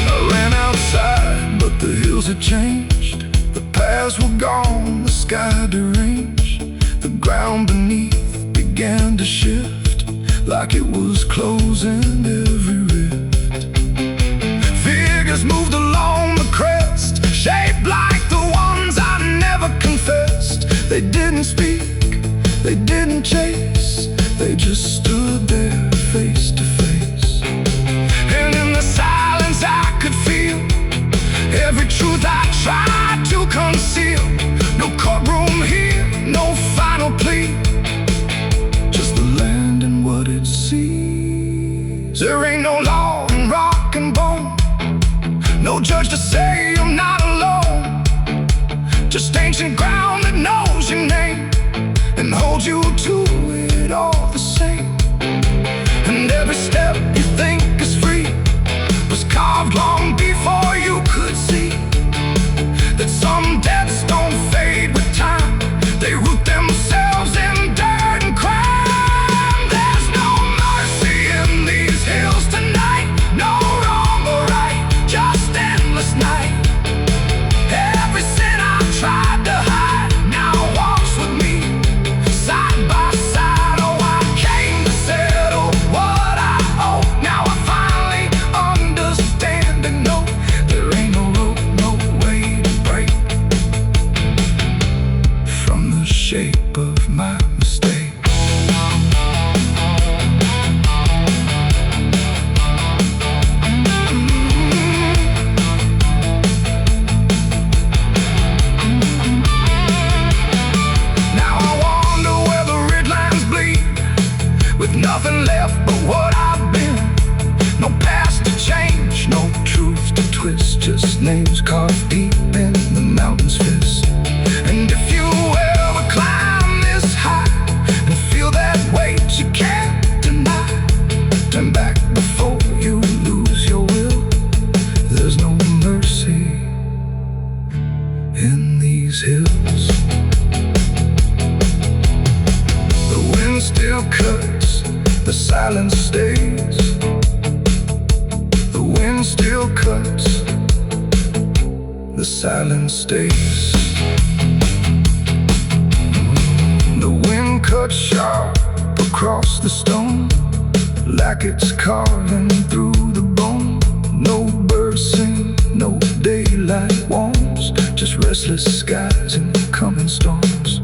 I ran outside, but the hills had changed. The paths were gone, the sky deranged. The ground beneath began to shift, like it was closing every rift. Figures moved along the crest, shaped like the ones I never confessed. They didn't speak, they didn't chase, they just stood there face to face. And in the silence I could feel every truth I tried to conceal. No courtroom here, no final plea, just the land and what it sees. There ain't no law in rock and bone, no judge to say I'm not alone. Just ancient ground that knows your name and holds you to it all the same. And every step you think is free was carved long before you could see that some debts don't fade with time, they root themselves in dirt and crime. There's no mercy in these hills tonight, no wrong or right, just endless night. Every sin I tried to hide now walks with me, side by side. Oh, I came to settle what I owe. Now I finally understand and know there ain't no rope, no way to break from the shape of my mistake. Now I wonder where the ridgelands bleed, with nothing left but what I've been. No past to change, no truth to twist, just names carved deep in the mountain's fist. And if you ever climb this high and feel that weight you can't deny, turn back before you lose your will. There's no mercy in these hills. The wind still cuts, the silence stays. The wind still cuts, the silence stays. The wind cuts sharp across the stone, like it's carving through the bone. No birds sing, no daylight warms, just restless skies and coming storms.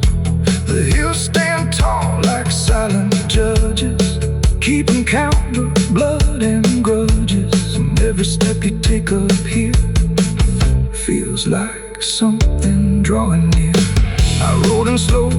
The hills stand tall like silent judges, keeping count of blood and grudges. And every step you take up here feels like something drawing near. I rode in slow